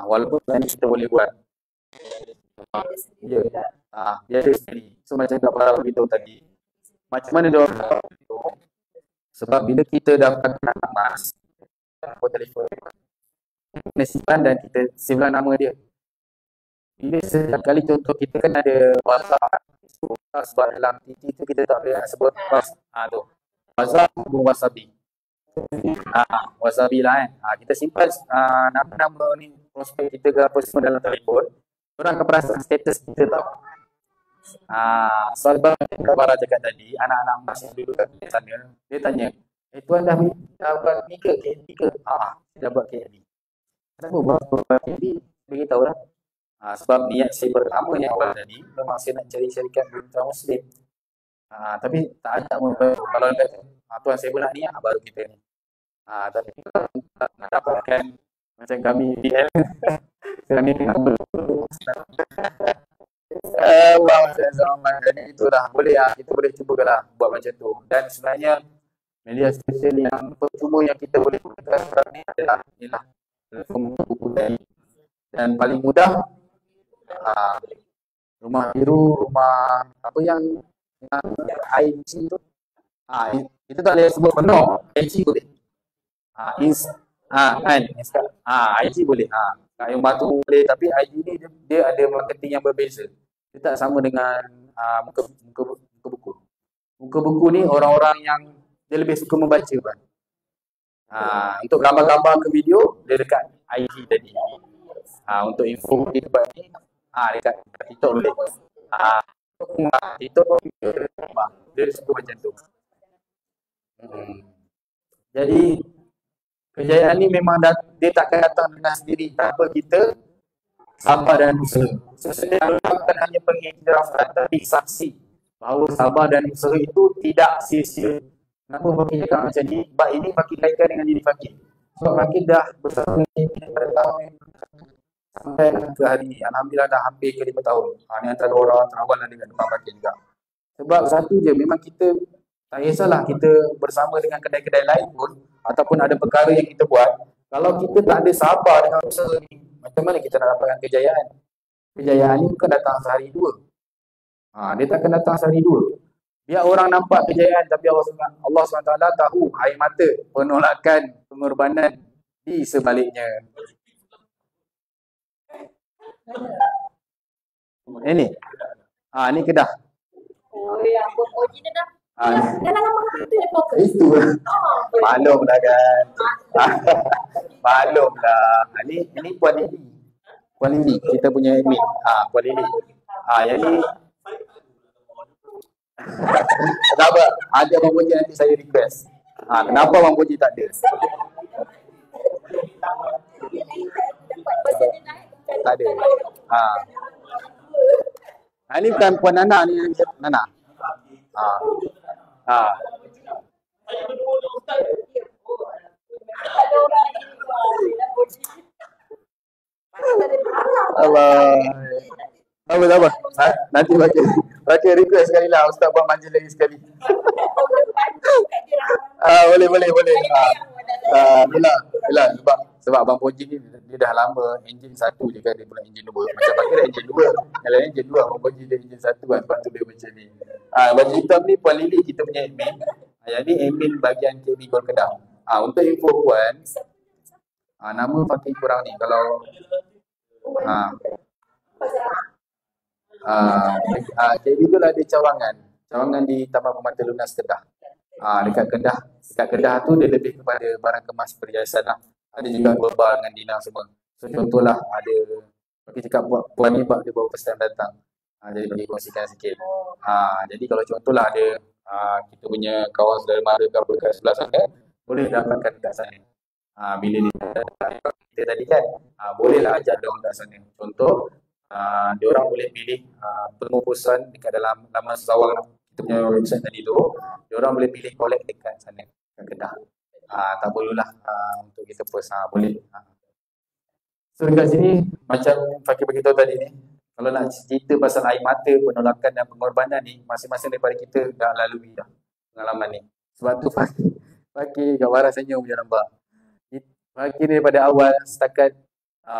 S7: Walaupun sebenarnya kita boleh buat. Ya. Dia ada sendiri. So macam Kak Farah beritahu tadi, macam mana dia orang itu? Sebab bila kita dapat anak mas, telefon, kena simpan dan kita simpan nama dia. Bila setiap kali contoh kita kan ada WhatsApp, sebab dalam TT tu kita tak boleh nak sebut tu. WhatsApp hubung Wasabi. Wasabi lah kan. Kita simpan nama-nama ni prospek kita ke apa semua dalam telefon. Orang akan perasan status kita tau. Sebab Kak Farah cakap tadi, anak-anak mas yang duduk kat sana, dia tanya, tuan dah buat ni ke KB ke? Dah buat KB. Kenapa buat KB? Beritahu lah. Sebab niat saya pertama yang awal tadi, memang saya nak cari syarikat Dunia Muslim. Tapi tak ada pun. Kalau tuan saya pun nak niat, baru kita ni. Tapi kita nak dapatkan macam kami DL. Kami itu dah boleh kita boleh cuba lah buat macam tu. Dan sebenarnya media sosial yang percuma yang kita boleh gunakan sekarang ni adalah platform buku tadi. Dan paling mudah rumah biru, rumah apa yang IG tu. Itu tak boleh sebut penuh. IG boleh. Kan IG boleh. Yang batu boleh, tapi IG ni dia ada marketing yang berbeza. Dia tak sama dengan muka buku. Muka buku ni orang-orang yang dia lebih suka membaca kan. Untuk gambar-gambar ke video dia dekat IG tadi. Untuk info di tempat ni dekat TikTok boleh. TikTok pun dia suka macam tu. Jadi kejayaan ni memang dia takkan datang dengan sendiri tanpa kita sabar dan usaha. Sebenarnya bukan hanya pengiktirafan tapi saksi bahawa sabar dan usaha itu tidak sia-sia. Kenapa Fakir cakap macam ni? Sebab ini Fakir kaitkan dengan diri Fakir. Sebab Fakir dah bersama dengan pada tahun sampai ke hari ini. Alhamdulillah dah hampir ke 5 tahun. Ini antara orang terawal dengan depan Fakir juga. Sebab satu je, memang kita tak kisahlah kita bersama dengan kedai-kedai lain pun ataupun ada perkara yang kita buat, kalau kita tak ada sabar dengan usaha ni, macam mana kita nak dapatkan kejayaan? Kejayaan ni bukan datang sehari dua. Dia takkan datang sehari dua. Biar orang nampak kejayaan, tapi Allah SWT tahu air mata, penolakan, pengorbanan di sebaliknya. Ini ni Kedah.
S3: Oh ya, Boji dah. Dah lama tu dia fokus.
S7: Itu maklum lah kan. Maklum lah. Ini Puan Lili. Puan Lili, kita punya admin. Puan Lili. Yang ni kenapa? Ada Abang Boji nanti saya request. Kenapa Abang Boji tak ada? Tak ada. Ini bukan Puan Nana ni. Nana. Allah. Apa? Nanti baca request sekali lah. Ustaz buat manja lagi sekali. Boleh. Yelah. Sebab Sebab Abang Poji ni dia dah lama enjin 1 je kan, dia pula enjin 2. Macam pakai dah enjin 2. Kalau enjin 2 Abang Poji dia enjin 1 kan, sebab tu dia macam ni. Baju hitam ni Puan Lily kita punya admin. Yang ni admin bahagian KB Gol Kedah. Untuk info Puan, nama Fakir korang ni kalau KB Gol ada cawangan di Taman Permata Lunas Kedah. Dekat Kedah tu dia lebih kepada barang kemas perhiasan lah. Ada juga global dengan Dina semua. So contohlah ada bagi cakap Puan ni dia baru first time datang. Jadi bagi kongsikan sikit. Jadi kalau contohlah ada kita punya kawan saudara mara ke apa kat sebelah sana, boleh dapatkan dekat sana. Bila kita tadi kan, bolehlah ajak dia orang kat sana. Contoh, dia orang boleh pilih pengurusan dekat dalam laman Sawang kita punya website tadi tu. Dia orang boleh pilih collect dekat sana, kat Kedah. Tak perlulah untuk kita post, boleh. So dekat sini macam Fakir beritahu tadi ni, kalau nak cerita pasal air mata, penolakan dan pengorbanan ni, masing-masing daripada kita dah lalui dah pengalaman ni. Sebab tu Fakir kat Warah senyum je nampak. Fakir daripada awal setakat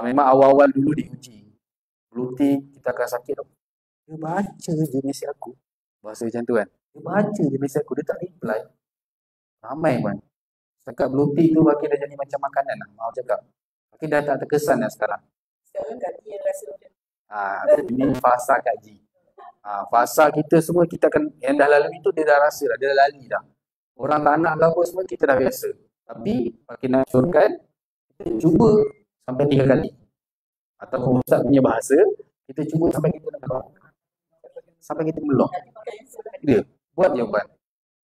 S7: memang awal-awal dulu diuji. Blue tick kita akan sakit tau. Dia baca je mesej aku. Bahasa macam tu kan. Dia baca je mesej aku, dia tak reply. Ramai kan. Setakat blue tick tu Fakir dah jadi macam makanan lah. Mau cakap. Fakir dah tak terkesan dah sekarang.
S5: Sekarang Kak Ji yang rasa macam
S7: Ini fasa Kak Ji. Fasa kita semua kita akan yang dah lalui tu dia dah rasa dah, dia dah lali dah. Orang tak nak apa semua kita dah biasa. Tapi Fakir nak syorkan kita cuba sampai 3 kali. Ataupun Ustaz punya bahasa, kita cuba sampai kita nak melong. Sampai kita melong. Dia buat je buat.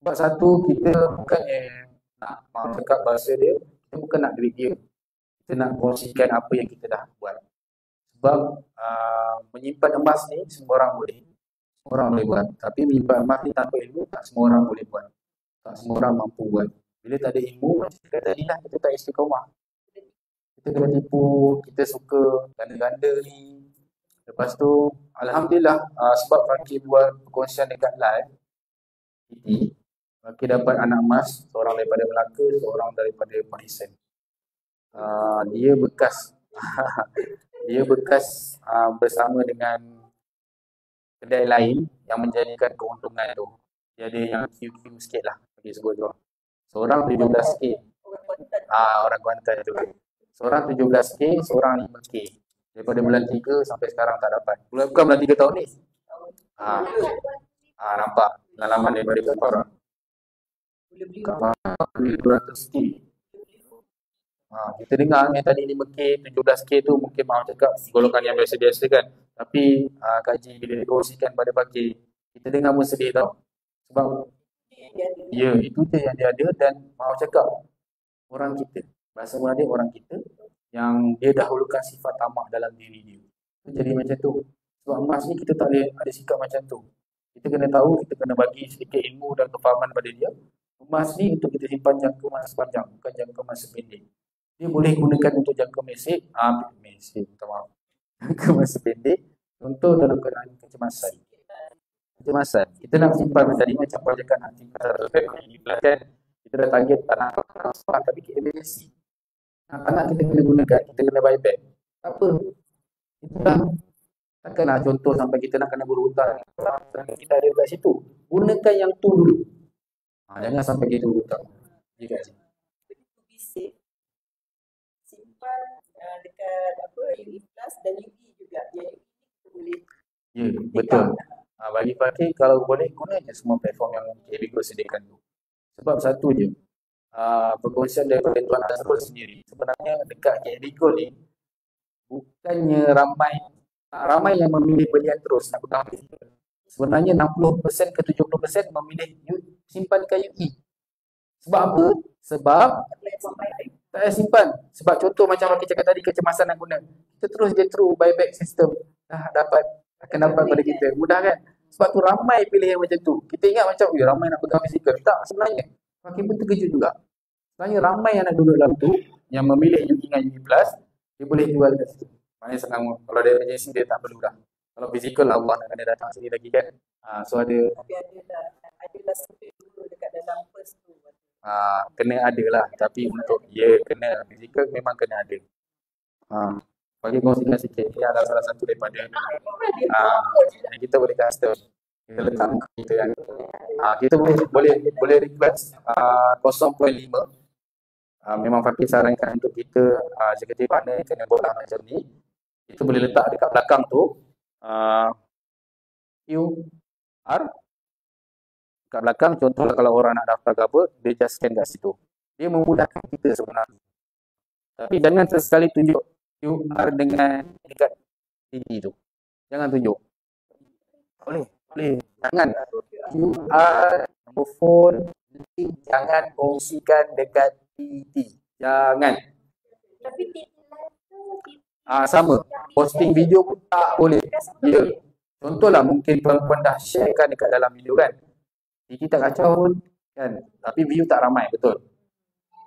S7: Sebab satu kita bukannya nak cakap bahasa dia, kita bukan nak duit dia. Kita nak kongsikan apa yang kita dah buat. Sebab menyimpan emas ni semua orang boleh. Semua orang boleh buat. Tapi menyimpan emas ni tanpa ilmu tak semua orang boleh buat. Tak semua orang mampu buat. Bila tak ada ilmu, macam kita tadi lah, kita tak istiqomah. Kita kena tipu, kita suka ganda-ganda ni. Lepas tu, Alhamdulillah, sebab Fakir buat perkongsian dekat live, Fakir dapat anak emas, seorang daripada Melaka, seorang daripada Malaysia. Dia bekas bersama dengan kedai lain yang menjadikan keuntungan tu. Dia ada yang QQ sikit lah, bagi sebut tu. Seorang 17K. Orang Kuantan tu. Seorang 17K, seorang 5K. Daripada bulan 3 sampai sekarang tak dapat. Bukan bulan 3 tahun ni. Nampak pengalaman daripada berapa orang? 200K. Kita dengar yang tadi 5K, 17K tu mungkin mahu cakap golongan yang biasa-biasa kan. Tapi Kak Ji bila dikongsikan pada Fakir, kita dengar pun sedih tau. Sebab ya, itu je yang dia ada dan mahu cakap orang kita. Bahasa Melayu dia orang kita yang dia dahulukan sifat tamak dalam diri dia. Jadi macam tu. Sebab emas ni kita tak boleh ada sikap macam tu. Kita kena tahu, kita kena bagi sedikit ilmu dan kefahaman pada dia. Emas ni untuk kita simpan jangka masa panjang, bukan jangka masa pendek. Dia boleh gunakan untuk jangka minta maaf. Jangka masa pendek untuk dalam keadaan kecemasan. Kita nak simpan tadi macam cakap nak simpan 100 kan. Kita dah target tak nak transfer tapi kita emergency. Tak nak kita kena gunakan, kita kena buy back. Tak apa. Itulah. Takkanlah contoh sampai kita nak kena berhutang. Kita ada kat situ. Gunakan yang tu dulu. Jangan sampai kita berhutang. Jika
S5: simpan dekat UI Plus dan UI juga. Yang UI boleh.
S7: Ya, betul. Bagi Fakir kalau boleh guna je semua platform yang KB Gol sediakan tu. Sebab satu je. Perkongsian daripada Tuan Azrul sendiri. Sebenarnya dekat KB Gol ni bukannya ramai yang memilih belian terus nak pegang fizikal. Sebenarnya 60% ke 70% memilih simpan dekat UI. Sebab apa? Sebab tak payah simpan. Sebab contoh macam Fakir cakap tadi, kecemasan nak guna. Kita terus je through buyback system. Akan dapat pada kita. Mudah kan? Sebab tu ramai pilih yang macam tu. Kita ingat macam ramai nak pegang fizikal. Tak, sebenarnya Fakir pun terkejut juga. Sebenarnya ramai yang nak duduk dalam tu, yang memilih UI dengan UI Plus, dia boleh jual kat situ. Maknanya senang. Kalau ada emergency dia tak perlu dah. Kalau fizikal Allah nak kena datang sini lagi kan. So ada.
S5: Tapi ada dah sampai dulu dekat dalam first tu.
S7: kena ada lah. Tapi untuk kena fizikal memang kena ada. Bagi kongsikan sikit, ini adalah salah satu daripada yang kita boleh custom. Kita letak muka kita kan. Kita boleh request 0.5. Memang Fakir sarankan untuk kita executive partner kena bola macam ni. Kita boleh letak dekat belakang tu QR kat belakang. Contohlah kalau orang nak daftar ke apa, dia just scan kat situ. Dia memudahkan kita sebenarnya. Tapi jangan sesekali tunjuk QR dengan dekat TV tu. Jangan tunjuk. Boleh. Jangan. QR, nombor phone, jangan kongsikan dekat TV. Jangan. Sama. Posting video pun tak boleh. Contohlah mungkin perempuan dah sharekan dekat dalam video kan. Kita tak kacau pun kan. Tapi view tak ramai, betul.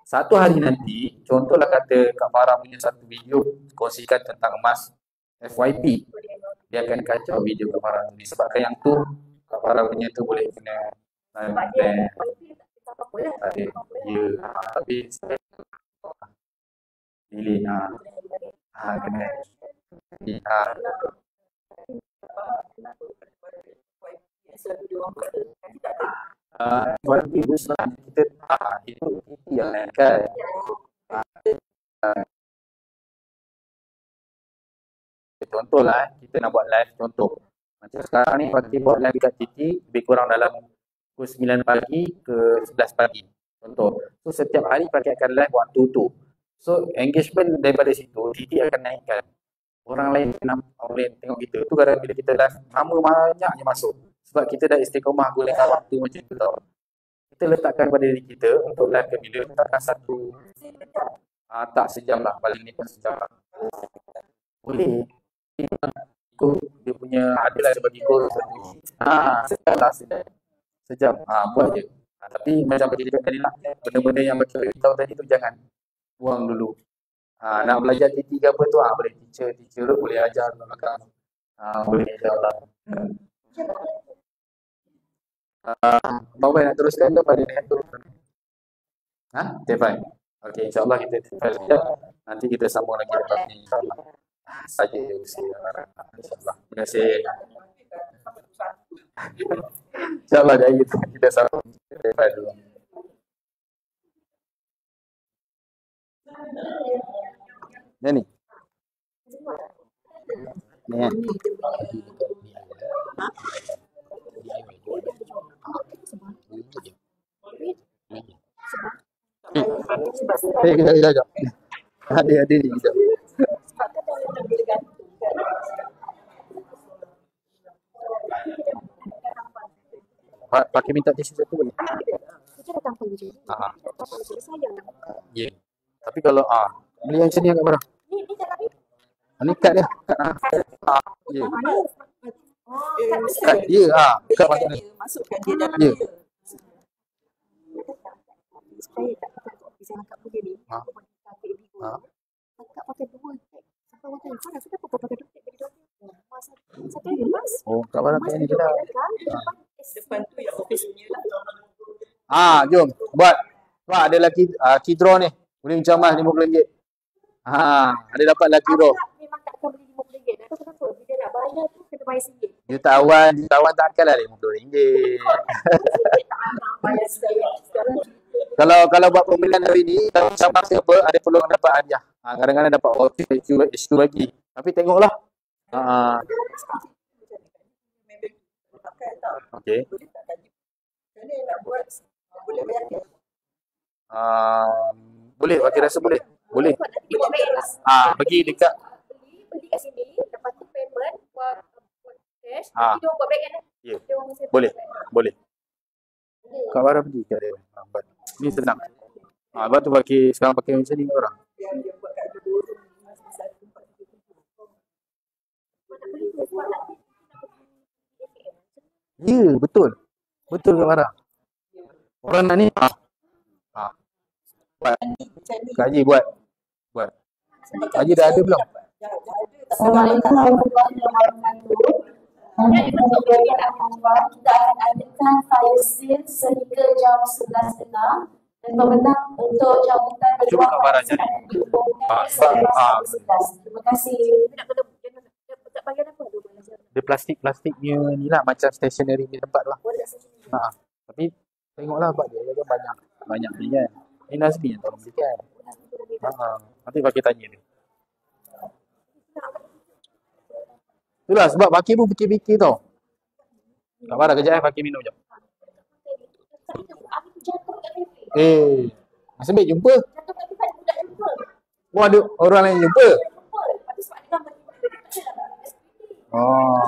S7: Satu hari nanti, contohlah kata Kak Farah punya satu video kongsikan tentang emas FYP. Dia akan kacau video Kak Farah ni. Sebabkan yang tu, Kak Farah punya tu boleh kena tapi delete kena FYP kita itu yang lain kan. Contohlah kita nak buat live, contoh macam sekarang ni Fakir buat live dekat TT lebih kurang dalam pukul 9 pagi ke 11 pagi contoh. So setiap hari Fakir akan live waktu tu. So engagement daripada situ TT akan naikkan. Orang lain boleh tengok kita. Tu kadang bila kita live nama banyak je masuk. Sebab kita dah istiqomah gunakan waktu macam tu tau. Kita letakkan pada diri kita untuk live ke bila letakkan satu tak sejam lah, paling ni pun sejam lah. Boleh. Dia punya adalah sebagai goal sejam buat je. Tapi macam Fakir cakap tadi lah, benda-benda yang Fakir beritahu tadi tu jangan buang dulu. Nak belajar TT ke apa tu boleh teacher boleh ajar dalam belakang. Boleh insyaAllah. Bapak nak teruskan tu pada dia tu? Tefai. Okey, insyaAllah kita tefai sekejap. Nanti kita sambung lagi lepas ni insyaAllah. Saja insyaAllah. Terima kasih. InsyaAllah jadi kita sambung tefai dulu. Ni. Ni kan? Kejap. Ada ni kejap. Pakai minta tisu satu boleh? Ya. Tapi kalau beli yang sini agak berapa? Ni kad dia. Ya. Kad dia. Kad
S5: masukkan dia dalam
S7: dia.
S8: Supaya tak bisa angkat punya ni. Pakai bigo. Tak pakai dua tag. Sampai waktu ni. Kau rasa tak apa pakai dua tag bagi dua tag? Satu lagi mas.
S7: Kat mana tag ni kita?
S5: Depan tu yang office punya lah.
S7: Jom. Buat. Wah, ada lagi key draw ni. Boleh mencamas RM50. Ada dapat lagi draw.
S8: Memang tak akan beli RM50. Tak tahu kenapa. Bila nak bayar tu kena bayar RM1.
S7: Jutawan tak akan lah RM50. Kalau buat pembelian hari ni, kalau sama siapa ada peluang dapat hadiah. Kadang-kadang dapat voucher HQ lagi. Tapi tengoklah. Okey. Boleh, Fakir rasa boleh. Boleh. Pergi dekat
S8: Beli kat sini, lepas tu payment buat cash,
S7: Ah.
S8: nanti dia buat back kan?
S7: Ya.
S8: Dia orang set
S7: Boleh.
S8: back.
S7: Boleh. Kak Farah pergi kat dia. Ni senang. Lepas tu sekarang pakai macam ni kat orang. Ya, betul. Betul Kak Farah. Orang nak ni. Buat. Kak Haji buat. Kak Haji dah ada belum?
S1: Assalamualaikum warahmatullahi wabarakatuh. Kita akan adakan fire sale sehingga jam 11.06 Dan pemenang untuk jawatan
S7: Cuba Kak Farah cari.
S1: Terima kasih.
S8: Tak bagian apa tu belajar?
S7: Dia plastik-plastiknya ni lah, macam stationery di tempat lah. Tapi tengoklah sebab dia kan banyak ni kan. Ini Nazmi yang tolong belikan. Nanti Fakir tanya dia. Itulah sebab Fakir pun fikir-fikir tau. Kak Farah kejap Fakir minum jap. Nasib baik jumpa. Oh, ada orang lain jumpa. Oh.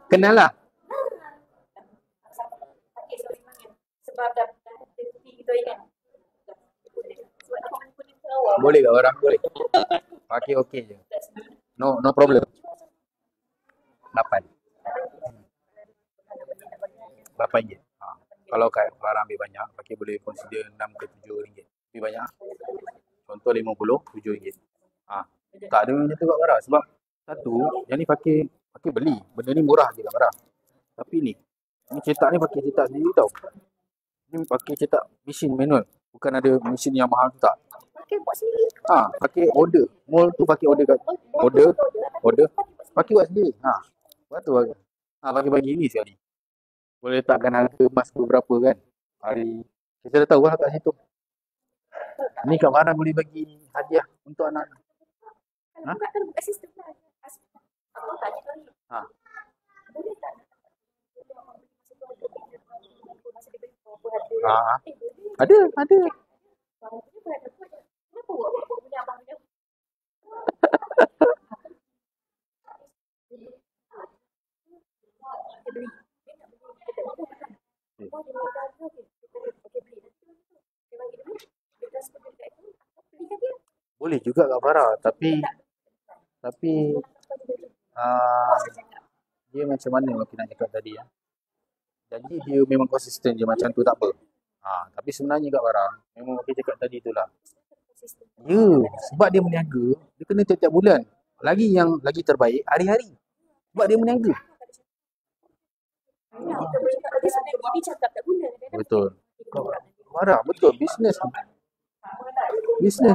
S7: Kenal lah.
S8: Sebab dah kita ingat.
S7: Boleh ke orang? Boleh. Fakir okey je. No problem. 8 je. Kalau Kak Farah ambil banyak, Fakir boleh consider 6 ke 7 ringgit. Lebih banyak. Contoh 50, 7 ringgit. Tak ada macam tu Kak Farah. Sebab satu, yang ni Fakir beli. Benda ni murah je Kak Farah. Tapi ni cetak ni Fakir cetak sendiri tau. Ni Fakir cetak mesin manual. Bukan ada mesin yang mahal tu tak.
S8: Pakai buat sendiri.
S7: Fakir order. Mall tu Fakir order kat order. Fakir buat sendiri. Lepas tu Fakir bagi ni sekali. Boleh letakkan harga emas berapa kan. Hari kita dah tahu lah kat situ. Ni Kak Farah boleh bagi hadiah untuk anak.
S8: Kalau buka sistem lah. Aku tanya tadi. Boleh tak?
S7: Ada.
S8: Kenapa buat punya abang punya?
S7: Boleh juga Kak Farah, tapi dia macam mana Fakir nak cakap tadi ya. Jadi dia memang konsisten je macam tu tak apa. Tapi sebenarnya Kak Farah, memang Fakir cakap tadi itulah. Ya, sebab dia meniaga, dia kena tiap-tiap bulan. Lagi terbaik hari-hari. Sebab dia meniaga. Betul. Kak Farah, betul. Bisnes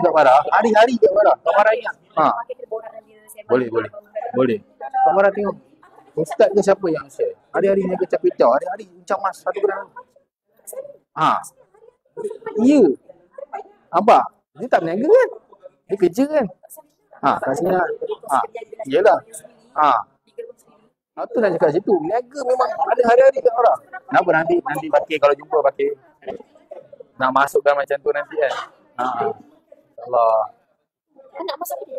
S7: Kak Farah, hari-hari Kak Farah. Kak Farah ingat. Boleh. Kak Farah tengok. Ustaz ke siapa yang share? Hari-hari niaga capital, hari-hari uncang emas 1 gram. Ya. Nampak? Dia tak meniaga kan? Dia kerja kan? Kasihnya. Yelah. Itu nak cakap situ. Meniaga memang ada hari-hari Kak Farah. Kenapa nanti Fakir kalau jumpa Fakir nak masukkan macam tu nanti kan? Allah.
S8: Nak masuk ni?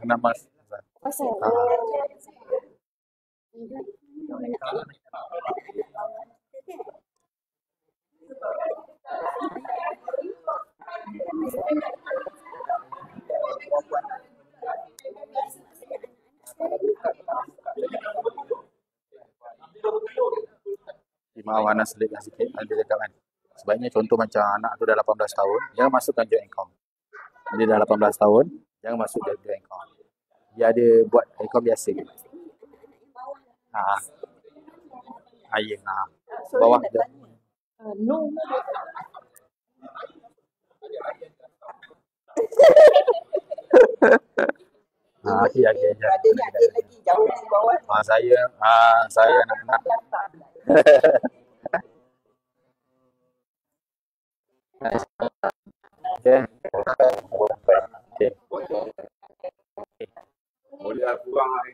S7: Nak masuk.
S8: Pasal.
S7: Maaf Ana selitkan sikit. Dia cakap kan, sebaiknya contoh macam anak tu dah 18 tahun, jangan masukkan joint account. Dia dah 18 tahun, jangan masuk joint account. Dia ada buat account biasa kan. Bawah je.
S8: No.
S7: Okey.
S5: Ada lagi jauh di bawah.
S7: Saya nak. Okay. Boleh lah kurang lah.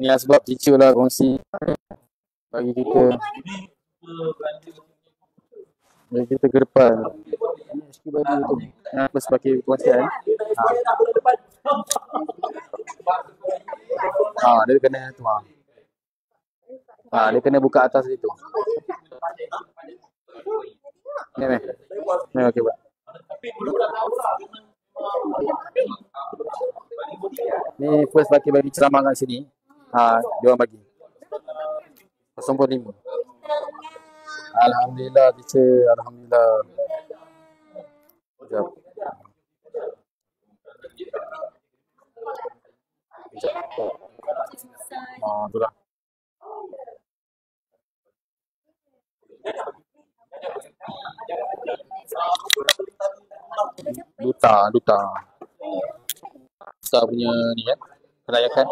S7: Ni lah sebab teacher lah kongsi bagi kita ke depan. SQ bagi tu plus bagi kongsian. Dia kena tu dia kena buka atas itu. Ni okey buat. Ni first laki bagi ceramah kat sini. Dia orang bagi. 0.5. Alhamdulillah teacher, alhamdulillah. Sekejap. Itulah. Duta punya ni kan, kelayakan.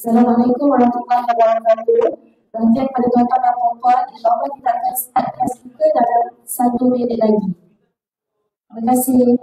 S1: Assalamualaikum warahmatullahi wabarakatuh. Rangkaian pada tuan-tuan dan puan-puan, insyaAllah kita akan start kelas kita dalam 1 minit lagi. Terima kasih.